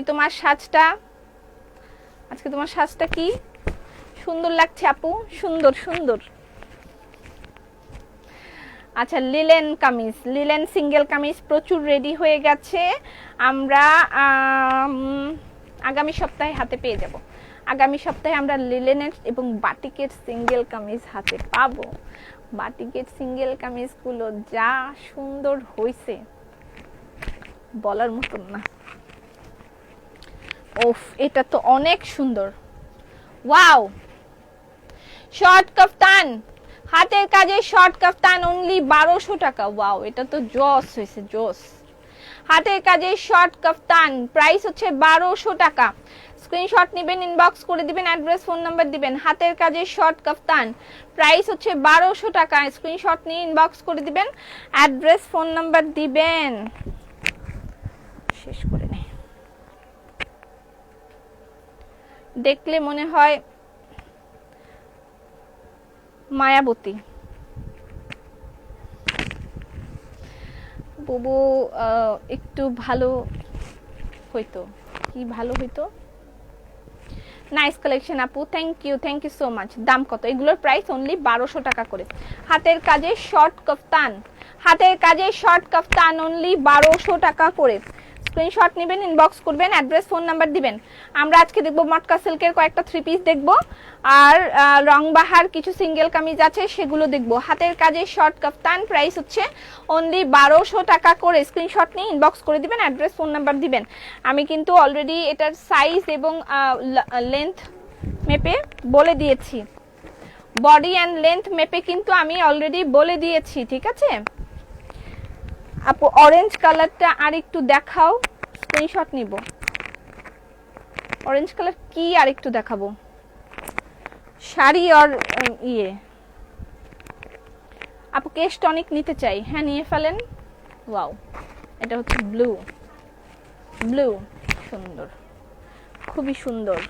তোমার সাজটা, আজকে তোমার সাজটা কি সুন্দর লাগছে আপু, সুন্দর সুন্দর। আচ্ছা, linen kameez, linen single kameez প্রচুর রেডি হয়ে গেছে, আমরা আগামী সপ্তাহে হাতে পেয়ে যাব। আগামী সপ্তাহে আমরা লিলেনের এবং বাটিকের সিঙ্গেল কামিজ হাতে পাবো। বাটিকের সিঙ্গেল কামিজগুলো যা সুন্দর হয়েছে বলার মতন না। ওফ, এটা তো অনেক সুন্দর, ওয়াও। শর্ট কাফতান হাতের কাজে শর্ট কাফতান অনলি 1200 টাকা। ওয়াও, এটা তো জস হয়েছে, জস। হাতের কাজে শর্ট কাফতান প্রাইস হচ্ছে 1200 টাকা। স্ক্রিনশট নেবেন, ইনবক্স করে দিবেন, অ্যাড্রেস ফোন নাম্বার দিবেন। হাতের কাজে শর্ট কাফতান প্রাইস হচ্ছে 1200 টাকা। স্ক্রিনশট নিয়ে ইনবক্স করে দিবেন, অ্যাড্রেস ফোন নাম্বার দিবেন। শেষ করে নে, দেখলে মনে হয় মায়াবতী। বুবু একটু ভালো হইতো, কি ভালো হইতো। নাইস কালেকশন আপু, থ্যাংক ইউ সো মাচ। দাম কত? এগুলোর প্রাইস অনলি 1200 টাকা করে। হাতের কাজে শর্ট কাফতান, হাতের কাজে শর্ট কাফতান অনলি 1200 টাকা করে। স্ক্রিনশট নেবেন, ইনবক্স করবেন, অ্যাড্রেস ফোন নাম্বার দিবেন। আমরা আজকে দেখব মটকা সিল্কের কয়েকটা 3 পিস দেখব, আর রংবাহার কিছু সিঙ্গেল কামিজ আছে সেগুলো দেখব। হাতের কাজে শর্ট কাফতান প্রাইস হচ্ছে অনলি 1200 টাকা করে। স্ক্রিনশট নিয়ে ইনবক্স করে দিবেন, অ্যাড্রেস ফোন নাম্বার দিবেন। আমি কিন্তু অলরেডি এটার সাইজ এবং লেন্থ মেপে বলে দিয়েছি, বডি অ্যান্ড লেন্থ মেপে কিন্তু আমি অলরেডি বলে দিয়েছি, ঠিক আছে আপু? অরেঞ্জ কালারটা আর একটু দেখাও, স্ক্রিনশট নিব। অরেঞ্জ কালার কি আর একটু দেখাবো? শাড়ি আর ইয়ে। আপু কেশ টনিক নিতে চাই। হ্যাঁ নিয়ে ফেলেন। ওয়াও, এটা হচ্ছে ব্লু, ব্লু সুন্দর, খুবই সুন্দর।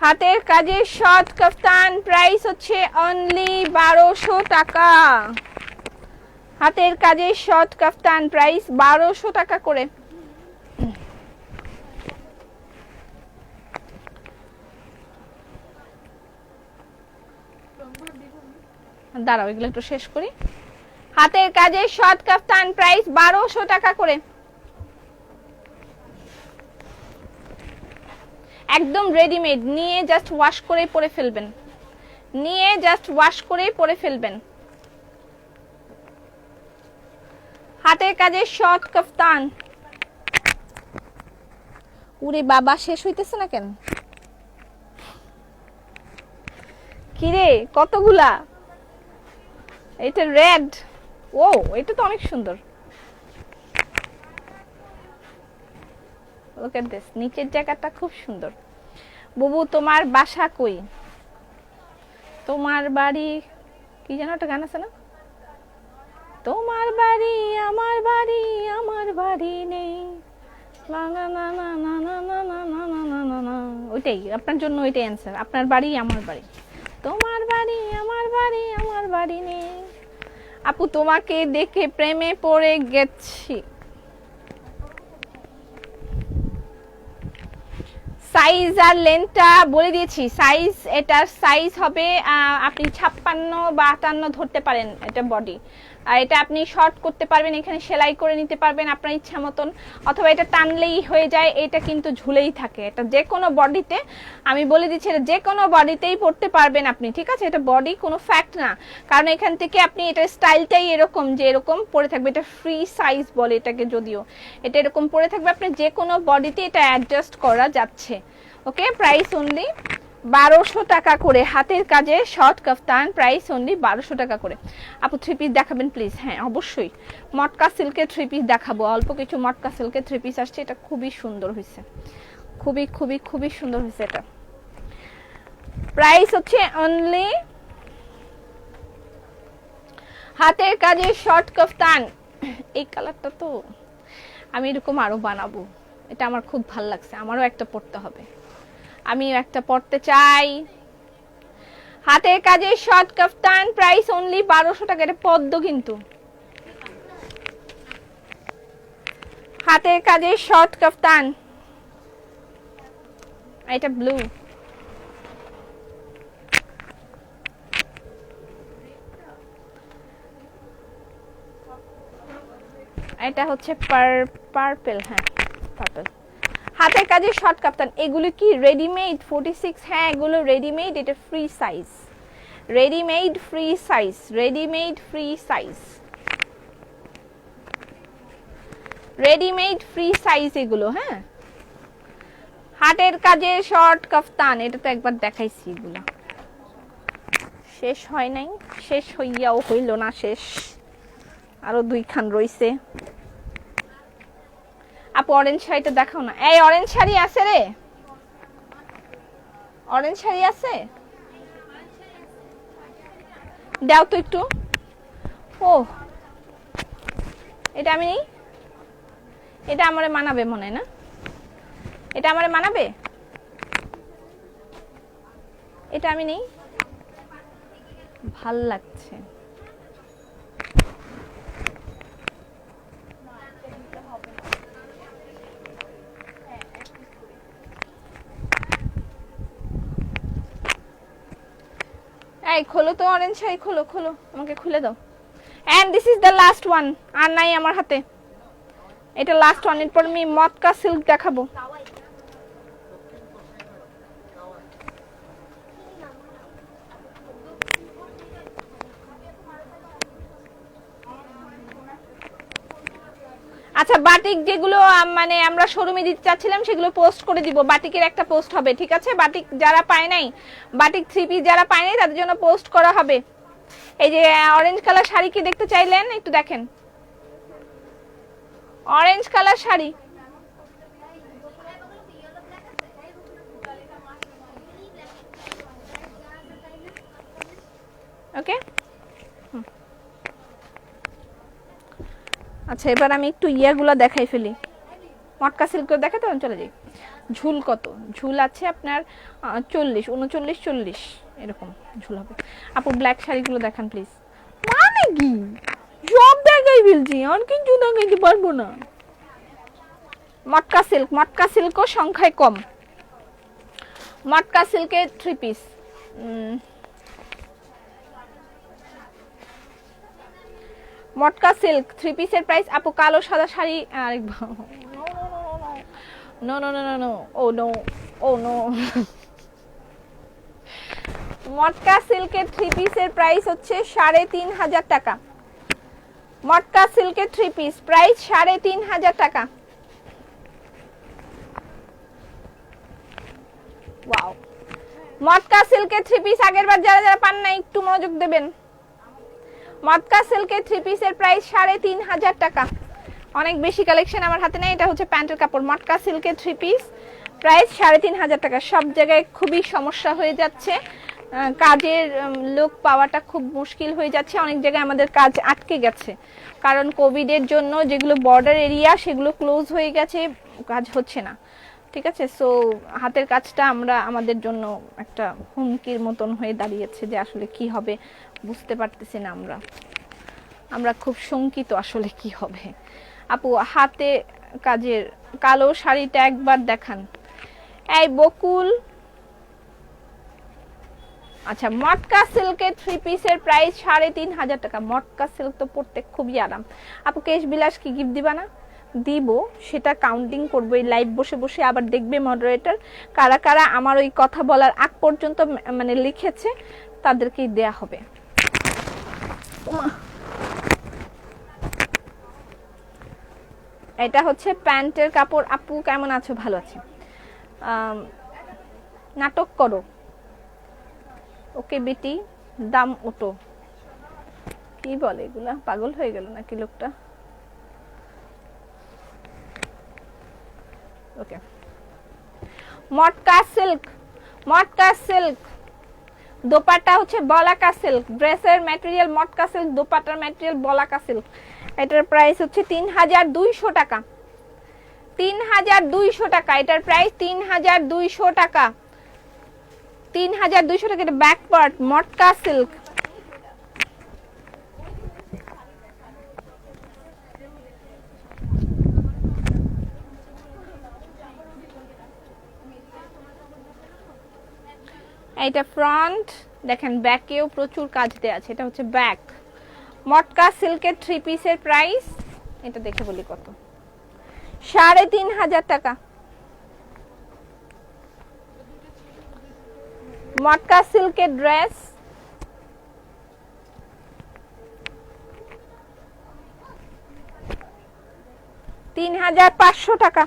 হাতের কাজে শর্ট কাফতান প্রাইস হচ্ছে অনলি 1200 টাকা। হাতের কাজে শর্ট কাফতান প্রাইস 1200 টাকা করে। দাঁড়াও, এগুলো একটু শেষ করি। হাতের কাজে শর্ট কাফতান প্রাইস 1200 টাকা করে, একদম রেডিমেড। নিয়ে জাস্ট ওয়াশ করে পরে ফেলবেন, নিয়ে জাস্ট ওয়াশ করে পরে ফেলবেন। হাতের কাজে শর্ট কাফতান। উরে বাবা, শেষ হইতেছে না কেন? কিরে কতগুলা? এটা রেড। ও, এটা তো অনেক সুন্দর। লুক এট দিস, নিচের জায়গাটা খুব সুন্দর। বুবু তোমার বাসা কই? তোমার বাড়ি কি যেন একটা গান আছে না? তোমার বাড়ি আমার বাড়ি, আমার বাড়ি নেই, না না না না না না না না না না না না না। ওইটাই আপনার জন্য, ওইটাই অ্যান্সার। আপনার বাড়ি আমার বাড়ি, তোমার বাড়ি আমার বাড়ি, আমার বাড়ি নেই। আপু তোমাকে দেখে প্রেমে পড়ে গেছি। সাইজ আর লেন্থটা বলে দিয়েছি। সাইজ, এটার সাইজ হবে আপনি 56 বা 58 ধরতে পারেন। এটা বডি, আর এটা আপনি শর্ট করতে পারবেন, এখানে সেলাই করে নিতে পারবেন আপনার ইচ্ছা মতন, অথবা এটা টানলেই হয়ে যায়। এটা কিন্তু ঝুলেই থাকে। এটা যে কোনো বডিতে, আমি বলে দিচ্ছি, এটা যে কোনো বডিতেই পরতে পারবেন আপনি, ঠিক আছে? এটা বডি কোনো ফ্যাক্ট না, কারণ এখান থেকে আপনি, এটার স্টাইলটাই এরকম যে এরকম পরে থাকবে। এটা ফ্রি সাইজ বলে এটাকে, যদিও এটা এরকম পরে থাকবে, আপনি যে কোনো বডিতে এটা অ্যাডজাস্ট করা যাচ্ছে। ওকে, প্রাইস অনলি 1200 টাকা করে। হাতের কাজে শর্ট কাফতান প্রাইস অনলি 1200 টাকা করে। আপু 3 পিস দেখাবেন প্লিজ? হ্যাঁ অবশ্যই, মটকা সিল্কের 3 পিস দেখাবো। অল্প কিছু মটকা সিল্কের 3 পিস আসছে, এটা খুবই সুন্দর হয়েছে, খুবই খুবই খুবই সুন্দর হয়েছে। এটা প্রাইস হচ্ছে অনলি, হাতের কাজে শর্ট কাফতান। এই কালারটা তো আমি এরকম আরো বানাবো, এটা আমার খুব ভালো লাগছে, আমারও একটা পড়তে হবে, আমিও একটা পড়তে চাই। হাতের কাজে শর্ট কাফতান প্রাইস অনলি 1200 টাকা। এটা পদ্ম কিন্তু, হাতের কাজে শর্ট কাফতান। এটা ব্লু, এটা হচ্ছে পার্পল। হ্যাঁ পার্পল। হাতের কাজে শর্ট কাফতান। এগুলো কি রেডিমেড 46? হ্যাঁ এগুলো রেডিমেড। এটা free size, readymade free size, readymade free size, readymade free size এগুলো। হ্যাঁ, হাতের কাজে শর্ট কাফতান, এটা তো একবার দেখাইছি এগুলো। শেষ হয় নাই, শেষ হইয়াও হইল না শেষ, আরো 2 খান রইছে। আপু অরেঞ্জ শাড়িটা দেখাও না। এই অরেঞ্জ শাড়ি আছে রে, অরেঞ্জ শাড়ি আছে, দাও তো একটু। ও এটা আমি নেই, এটা আমারে মানাবে মনে হয় না, এটা আমারে মানাবে, এটা আমি নেই, ভাল লাগছে। এই খোলো তো অরেঞ্জ শাড়ি, খোলো খোলো, আমাকে খুলে দাও। And this is the last one, আর নাই আমার হাতে, এটা লাস্ট ওয়ান। এরপর আমি মটকা সিল্ক দেখাবো। আচ্ছা বাটিক যেগুলো মানে আমরা শোরুমে দিতে চাচ্ছিলাম সেগুলো পোস্ট করে দিব, বাটিকের একটা পোস্ট হবে, ঠিক আছে? বাটিক যারা পায় নাই, বাটিক 3 পিস যারা পায় নাই তাদের জন্য পোস্ট করা হবে। এই যে অরেঞ্জ কালার শাড়ি কি দেখতে চাইলেন, একটু দেখেন, অরেঞ্জ কালার শাড়ি। ওকে, আচ্ছা এবার আমি একটু ইয়াগুলো দেখাই ফেলি, মটকা সিল্ক দেখাতে চলে যাই। ঝুল কত, ঝুল আছে আপনার 40, 39, 40 এরকম ঝুল হবে। আপু ব্ল্যাক শাড়িগুলো দেখান প্লিজ। মানে কি সব দেখাই ফেলছি, আর কিছু দেখাইতে পারবো না। মটকা সিল্ক, মটকা সিল্কও সংখ্যায় কম। মটকা সিল্কের 3 পিস, মটকা সিল্ক 3 পিসের প্রাইস। আপু কালো সাদা শাড়ি আরেকবার, no no no no no, oh no, oh no. মটকা সিল্কের 3 পিসের প্রাইস হচ্ছে 3500 টাকা। মটকা সিল্কের 3 পিস প্রাইস 3500 টাকা। ওয়াও, মটকা সিল্কের 3 পিস আগেরবার যারা যারা পান না একটু মনোযোগ দেবেন। মটকা সিল্কের 3 পিসের প্রাইস 3500 টাকা। অনেক বেশি কালেকশন আমার হাতে নেই, এটা হচ্ছে প্যান্টের কাপড়। মটকা সিল্কের 3 পিস প্রাইস 3500 টাকা। সব জায়গায় খুবই সমস্যা হয়ে যাচ্ছে, কাজের লোক পাওয়াটা খুব মুশকিল হয়ে যাচ্ছে, অনেক জায়গায় আমাদের কাজ আটকে গেছে, কারণ কোভিডের জন্য যেগুলো বর্ডার এরিয়া সেগুলো ক্লোজ হয়ে গেছে, কাজ হচ্ছে না, ঠিক আছে? সো হাতের কাজটা আমরা আমাদের জন্য একটা হুমকির মতন হয়ে দাঁড়িয়েছে, যে আসলে কি হবে বুঝতে পারতেছি না, আমরা খুব শঙ্কিত আসলে কি হবে। আপু হাতে কাজের কালো শাড়িটা একবার দেখান। এই বকুল, আচ্ছা মটকা সিল্কের 3 পিসের প্রাইস 3500 টাকা। মটকা সিল্ক তো পড়তে খুবই আরাম। আপু কেশ বিলাস কি গিফট দিবা না? দিব, সেটা কাউন্টিং করবো এই লাইভ বসে বসে, আবার দেখবে মডারেটর কারা কারা আমার ওই কথা বলার আগ পর্যন্ত মানে লিখেছে, তাদেরকেই দেয়া হবে। এটা হচ্ছে প্যান্টের কাপড়। আপু কেমন আছো? ভালো আছি। নাটক করো, ওকে বেটি, দাম ওটো, কি বলে এগুলা, পাগল হয়ে গেল নাকি লোকটা? ওকে, মটকা সিল্ক, মটকা সিল্ক দোপাট্টা হচ্ছে বলাকা সিল্ক, ড্রেসের ম্যাটেরিয়াল মটকা সিল্ক, দোপাট্টার ম্যাটেরিয়াল বলাকা সিল্ক। এটার প্রাইস হচ্ছে 3200 টাকা। 3200 টাকা এটার প্রাইস, 3200 টাকা। 3200 টাকা। এটা ব্যাক পার্ট মটকা সিল্ক। এটা ফ্রন্ট, দেখেন ব্যাকেও প্রচুর কাজ দেয়া আছে। এটা হচ্ছে ব্যাক। মটকা সিল্কের 3 পিসের প্রাইস, এটা দেখে বলি কত, 3500 টাকা। মটকা সিল্কের ড্রেস, $3500 টাকা।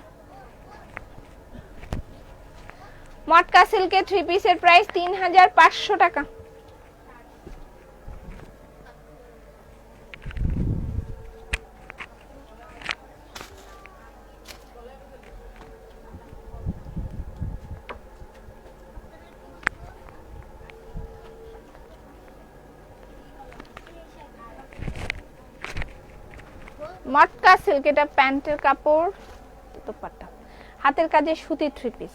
মটকা সিল্কের 3 পিসের প্রাইস 3500 টাকা। মটকা সিল্ক, এটা প্যান্টের কাপড়, দোপাট্টা, হাতের কাজে সুতি 3 পিস।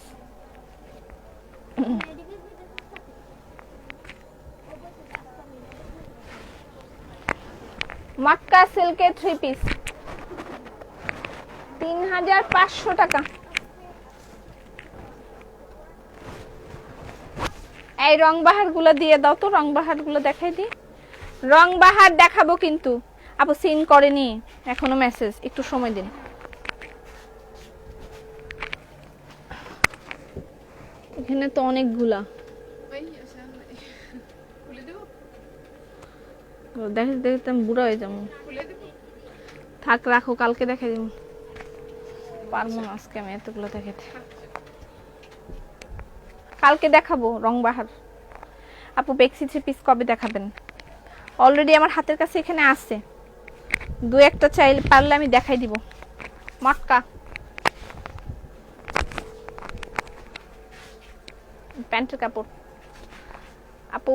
মটকা সিল্কের 3 পিস 3500 টাকা। এই রং বাহার গুলো দিয়ে দাও তো, রং বাহার গুলো দেখাই দি। রং বাহার দেখাবো কিন্তু আপু সিন করেনি এখনো মেসেজ, একটু সময় দিন। এখানে তো অনেকগুলা, দেখে দেখতে আমি বুড়া হয়ে যাবো। থাক রাখো, কালকে দেখাই দিব, পারবো না আজকে আমি এতগুলো দেখাতে। কালকে দেখাবো রং বাহার। আপু বেক্সি 3 পিস কবে দেখাবেন? অলরেডি আমার হাতের কাছে এখানে আছে, 2-1টা চাইলে পারলে আমি দেখাই দিব। মটকা প্যান্টের কাপড়। আপু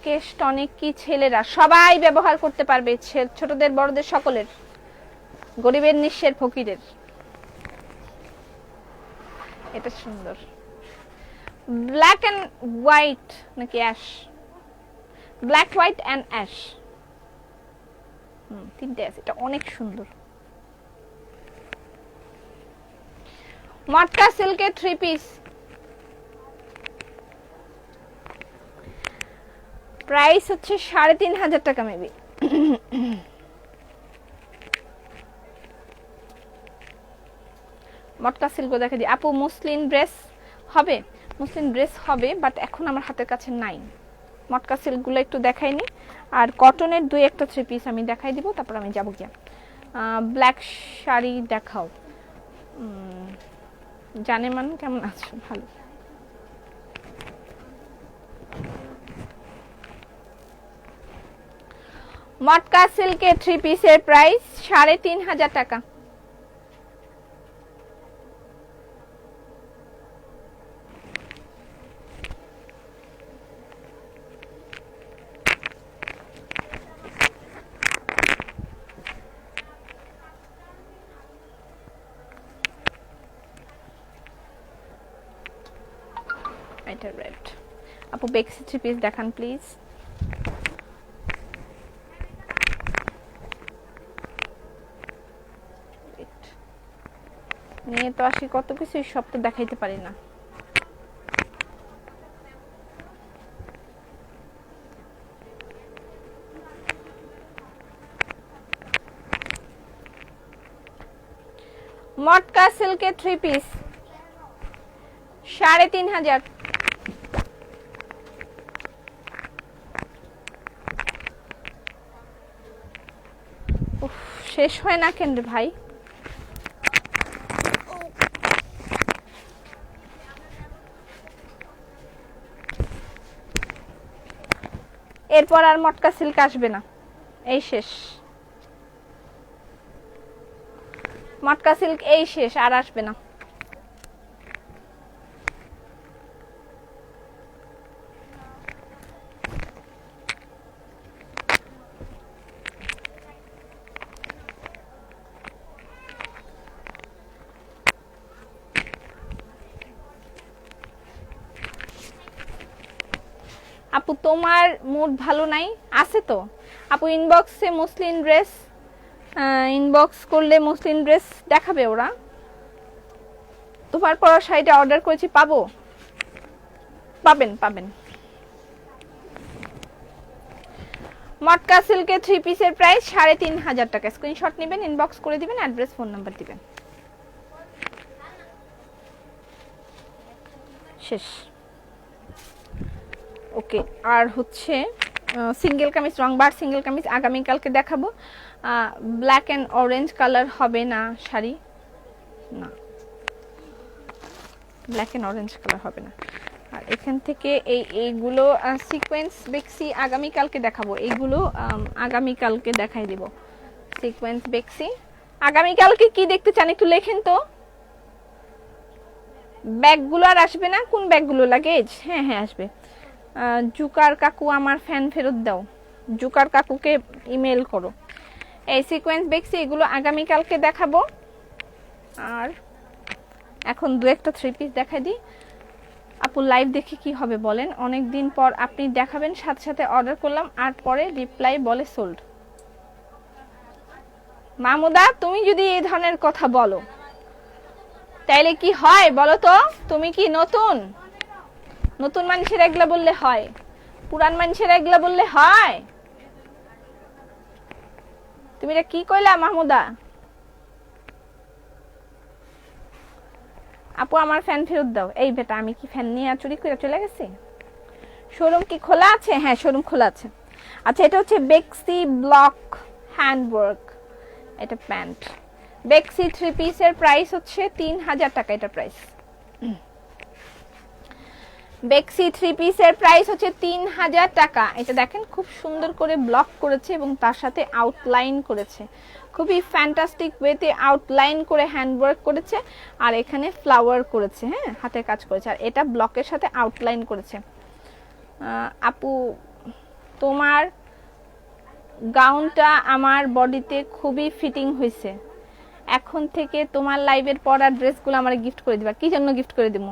কেশ টনিক কি ছেলেরা সবাই ব্যবহার করতে পারবে? ছোটদের বড়দের সকলের, গরিবের নিঃস্বের ফকিরের। এটা সুন্দর, ব্ল্যাক এন্ড হোয়াইট নাকি ash? Black, white and ash, তিনটে আছে। এটা অনেক সুন্দর। মটকা সিল্কের 3 পিস, প্রাইস হচ্ছে 3500 টাকা মেবি। মটকা সিল্ক দেখা দিই। আপু মুসলিন ড্রেস হবে? মুসলিন ড্রেস হবে, বাট এখন আমার হাতের কাছে নাই। মটকা সিল্কগুলো একটু দেখাইনি, আর কটনের 2-1টা 3 পিস আমি দেখাই দিব, তারপর আমি যাবো গিয়া। ব্ল্যাক শাড়ি দেখাও। জানেমান কেমন আছো? ভালো। মটকা সিল্কের 3 পিসের প্রাইস 3500 টাকা। এটা রেড। আপু বেক্সি 3 পিস দেখান প্লিজ। নিয়ে তো আসি কত কিছু, সব তো দেখাইতে পারি না। মটকা সিল্কের 3 পিস 3500। শেষ হয় না কেন রে ভাই? এরপর আর মটকা সিল্ক আসবে না, এই শেষ। মটকা সিল্ক এই শেষ, আর আসবে না। আপু তোমার মুড ভালো নাই? আছে তো আপু, ইনবক্সে মুসলিন ড্রেস, ইনবক্স করলে মুসলিন ড্রেস দেখাবে ওরা। তোমার পরা শাড়িটা অর্ডার করেছি, পাবো? পাবেন পাবেন। মটকা সিল্কের 3 পিসের প্রাইস 3500 টাকা। স্ক্রিনশট নেবেন, ইনবক্স করে দিবেন, অ্যাড্রেস ফোন নাম্বার দিবেন। শেষ। ওকে, আর হচ্ছে সিঙ্গেল কামিজ, রংবার সিঙ্গেল কামিজ আগামীকালকে দেখাবো। ব্ল্যাক এন্ড অরেঞ্জ কালার হবে না শাড়ি, না ব্ল্যাক এন্ড অরেঞ্জ কালার হবে না। আর এখান থেকে এইগুলো সিকোয়েন্স বেক্সি আগামীকালকে দেখাবো। এইগুলো আগামীকালকে দেখাই দিব। সিকোয়েন্স বেক্সি আগামীকালকে কি দেখতে চান একটু লেখেন তো। ব্যাগগুলো আর আসবে না? কোন ব্যাগগুলো? লাগেজ? হ্যাঁ হ্যাঁ আসবে। জুকার কাকু আমার ফ্যান ফেরত দাও। জুকার কাকুকে ইমেল করো। এই সিকোয়েন্স বেক্সি এগুলো আগামী কালকে দেখাবো। আর এখন দু একটা থ্রি পিস দেখাই দিই। আপু লাইভ দেখে কি হবে বলেন, অনেক দিন পর আপনি দেখাবেন, সাথে সাথে অর্ডার করলাম আর পরে রিপ্লাই বলে সোল্ড। মামুদা তুমি যদি এই ধরনের কথা বলো তাইলে কি হয় বলো তো? তুমি কি নতুন নতুন মানুষের এগুলা বললে হয়? পুরান মানুষের এগুলা বললে হয়? তুমি এটা কি কইলা মাহমুদা? আপু আমার ফ্যান ফেরত দাও। এই বেটা আমি কি ফ্যান নিয়ে চুরি করে চলে গেছি? শোরুম কি খোলা আছে? হ্যাঁ শোরুম খোলা আছে। আচ্ছা এটা হচ্ছে বেক্সি ব্লক হ্যান্ডওয়ার্ক, এটা প্যান্ট। বেক্সি থ্রি পিসের প্রাইস হচ্ছে 3000 টাকা। এটা প্রাইস বেক্সি থ্রি পিসের প্রাইস হচ্ছে 3000 টাকা। এটা দেখেন খুব সুন্দর করে ব্লক করেছে এবং তার সাথে আউটলাইন করেছে, খুবই ফ্যান্টাস্টিক ওয়েতে আউটলাইন করে হ্যান্ডওয়ার্ক করেছে আর এখানে ফ্লাওয়ার করেছে, হ্যাঁ হাতের কাজ করেছে আর এটা ব্লকের সাথে আউটলাইন করেছে। আপু তোমার গাউনটা আমার বডিতে খুবই ফিটিং হয়েছে, এখন থেকে তোমার লাইভের পরা ড্রেসগুলো আমার গিফট করে দিবা। কি জন্য গিফট করে দিব?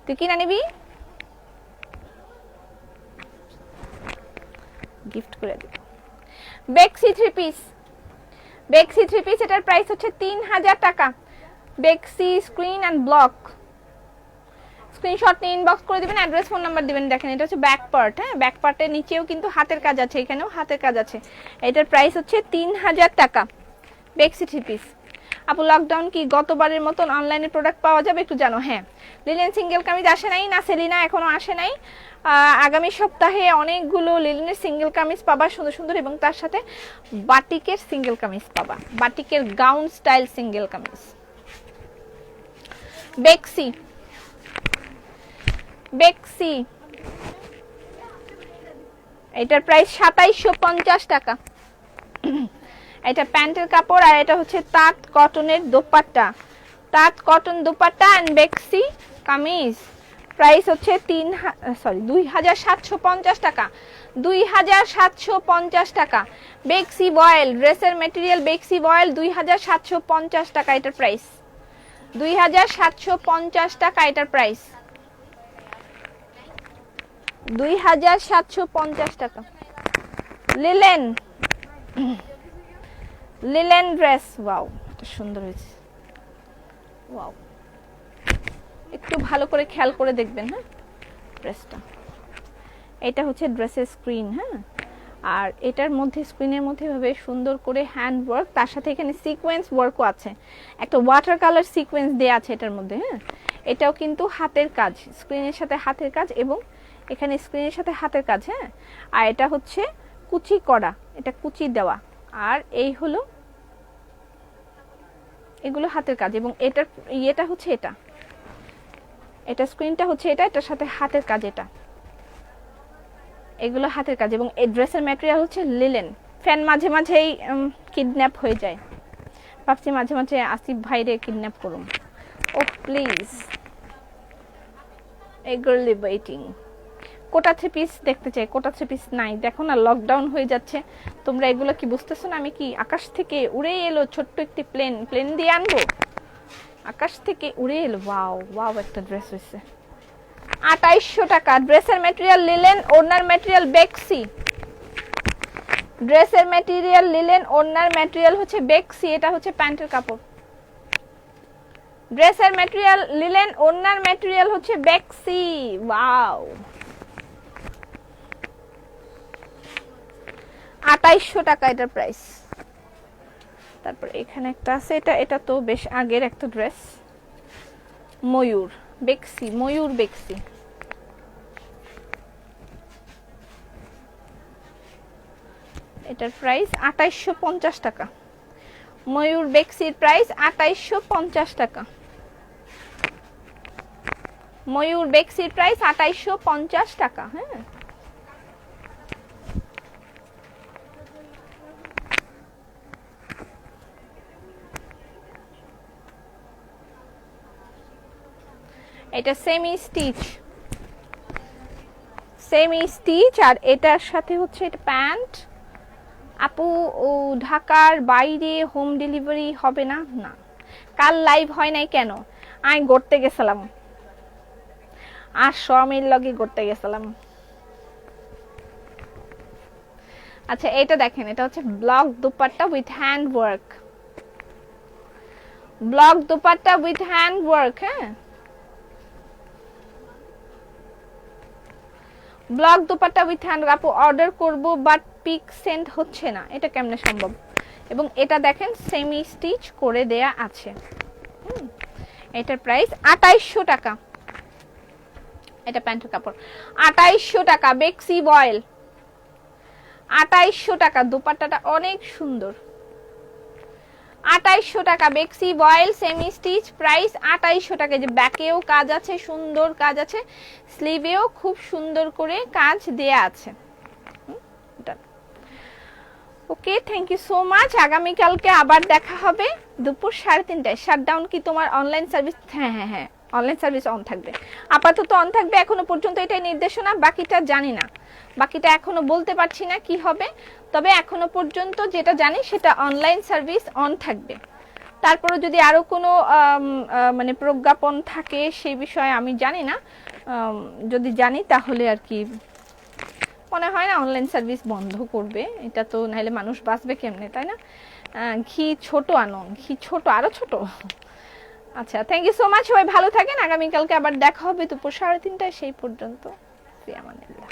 তুই কিনা নিবি? গিফট করে দিব। বেক্সি থ্রি পিস, বেক্সি থ্রি পিস এটার প্রাইস হচ্ছে 3000 টাকা। বেক্সি স্ক্রিন অ্যান্ড ব্লক, স্ক্রিনশট নিয়ে ইনবক্স করে দিবেন, অ্যাড্রেস ফোন নাম্বার দিবেন। দেখেন এটা হচ্ছে ব্যাক পার্ট, হ্যাঁ ব্যাক পার্টের নিচেও কিন্তু হাতের কাজ আছে, এখানেও হাতের কাজ আছে। এটার প্রাইস হচ্ছে 3000 টাকা বেক্সি থ্রি পিস। আপু লকডাউন কি গতবারের মতন অনলাইনে প্রোডাক্ট পাওয়া যাবে একটু জানো? হ্যাঁ লিলেন সিঙ্গেল কামিজ আসে নাই না, সেলিনা এখনো আসে নাই। আগামী সপ্তাহে অনেকগুলো লিলেনের সিঙ্গেল কামিজ পাবা সুন্দর সুন্দর, এবং তার সাথে বাটিকের সিঙ্গেল কামিজ পাবা, বাটিকের গাউন স্টাইল সিঙ্গেল কামিজ। বেক্সি, বেক্সি এটার প্রাইস 2750 টাকা। এটা প্যান্টের কাপড় আর এটা হচ্ছে তাঁত কটনের দোপাট্টা, তাঁত কটন দোপাট্টা এন্ড বেক্সি কামিজ। প্রাইস হচ্ছে 2750 টাকা, 2750 টাকা। বেক্সি বয়েল ড্রেসের মেটেরিয়াল, বেক্সি বয়েল 2750 টাকা এটার প্রাইস, 2750 টাকা এটার প্রাইস, 2750 টাকা। লিলেন, লিলেন ড্রেস, ওয়াও এটা সুন্দর হয়েছে, ওয়াও একটু ভালো করে খেয়াল করে দেখবেন, হ্যাঁ ড্রেসটা। এটা হচ্ছে ড্রেসের স্ক্রিন, হ্যাঁ আর এটার মধ্যে স্ক্রিনের মধ্যে ভাবে সুন্দর করে হ্যান্ড ওয়ার্ক, তার সাথে এখানে সিকোয়েন্স ওয়ার্কও আছে, একটা ওয়াটার কালার সিকোয়েন্স দেয়া আছে এটার মধ্যে, হ্যাঁ এটাও কিন্তু হাতের কাজ, স্ক্রিনের সাথে হাতের কাজ এবং এখানে স্ক্রিনের সাথে হাতের কাজ, হ্যাঁ আর এটা হচ্ছে কুচি করা, এটা কুচি দেওয়া আর এই হলো এগুলো হাতের কাজ এবং এটার ইয়েটা হচ্ছে এটা, এটা স্ক্রিনটা হচ্ছে এটা, এটার সাথে হাতের কাজ, এটা এগুলো হাতের কাজ এবং এই ড্রেসের ম্যাটেরিয়াল হচ্ছে লিলেন। ফ্যান মাঝে মাঝেই কিডন্যাপ হয়ে যায়, ভাবছি মাঝে মাঝে আসিফ ভাইরে কিডন্যাপ করুন। Oh please eagerly waiting. Kota three piece দেখতে চাই, কোটা থ্রি পিস নাই, দেখো না লকডাউন হয়ে যাচ্ছে, তোমরা এগুলো কি বুঝতেছো না? আমি কি আকাশ থেকে উড়ে এলো ছোট্ট একটি প্লেন, প্লেন দিয়ে আনবো? আকাশ থেকে উড়ে এলো, ওয়াও ওয়াও একটা ড্রেস হয়েছে 2800 টাকা। ড্রেসের ম্যাটেরিয়াল লিলেন, ওড়নার ম্যাটেরিয়াল বেক্সি, ড্রেসের ম্যাটেরিয়াল লিলেন, ওড়নার ম্যাটেরিয়াল হচ্ছে বেক্সি, এটা হচ্ছে প্যান্টের কাপড়। ড্রেসের ম্যাটেরিয়াল লিলেন, ওড়নার ম্যাটেরিয়াল হচ্ছে বেক্সি, ওয়াও 2800 টাকা এটার প্রাইস। তারপর এখানে একটা আছে, এটা তো বেশ আগের একটা ড্রেস, ময়ূর বেক্সি, ময়ূর বেক্সি, এটার প্রাইস 2850 টাকা। ময়ূর বেক্সির প্রাইস 2850 টাকা, ময়ূর বেক্সির প্রাইস 2850 টাকা। হ্যাঁ এটা সেমি স্টিচ, সেমি স্টিচ আর এটার সাথে হচ্ছে এটা প্যান্ট আপু ও ঢাকার বাইরে হোম ডেলিভারি হবে না? না, কাল লাইভ হয় নাই কেন? আমি ঘুরতে গেছিলাম, আর স্বামীর লগে ঘুরতে গেছিলাম। আচ্ছা এটা দেখেন, এটা হচ্ছে block dupatta with hand work, block dupatta with hand work. হ্যাঁ, ব্লক দুপাট্টা উইথ হ্যান্ড। আপু অর্ডার করব বাট পিক সেন্ড হচ্ছে না, এটা কেমনে সম্ভব? এবং এটা দেখেন সেমি স্টিচ করে দেয়া আছে। এটার প্রাইস 2800 টাকা। এটা প্যান্টের কাপড়, 2800 টাকা। বেক্সি বয়েল, 2800 টাকা। দুপাট্টাটা অনেক সুন্দর, 2800 টাকা। বেক্সি বয়েল সেমি স্টিচ, প্রাইস 2800 টাকা। যে ব্যাকেও কাজ আছে, সুন্দর কাজ আছে, স্লিভেও খুব সুন্দর করে কাজ দেয়া আছে। ওকে, থ্যাংক ইউ সো মাচ। আগামীকালকে আবার দেখা হবে দুপুর 3:30টায়। শাটডাউন কি তোমার অনলাইন সার্ভিস? হ্যাঁ হ্যাঁ হ্যাঁ, অনলাইন সার্ভিস অন থাকবে, আপাতত অন থাকবে। এখনো পর্যন্ত এটাই নির্দেশনা, বাকিটা জানি না, বাকিটা এখনো বলতে পারছি না কি হবে। তবে এখনো পর্যন্ত যেটা জানি সেটা অনলাইন সার্ভিস অন থাকবে। তারপরে যদি আরো কোনো মানে প্রজ্ঞাপন থাকে সেই বিষয়ে আমি জানি না, যদি জানি তাহলে আর কি মনে হয় না অনলাইন সার্ভিস বন্ধ করবে। এটা তো নাহলে মানুষ বাঁচবে কেমনে, তাই না? ঘি ছোট আনো, ঘি ছোট, আরো ছোট। আচ্ছা, থ্যাংক ইউ সো মাচ, সবাই ভালো থাকেন। আগামীকালকে আবার দেখা হবে দুপুর 3:30টায়। সেই পর্যন্ত ফি আমানিল্লাহ।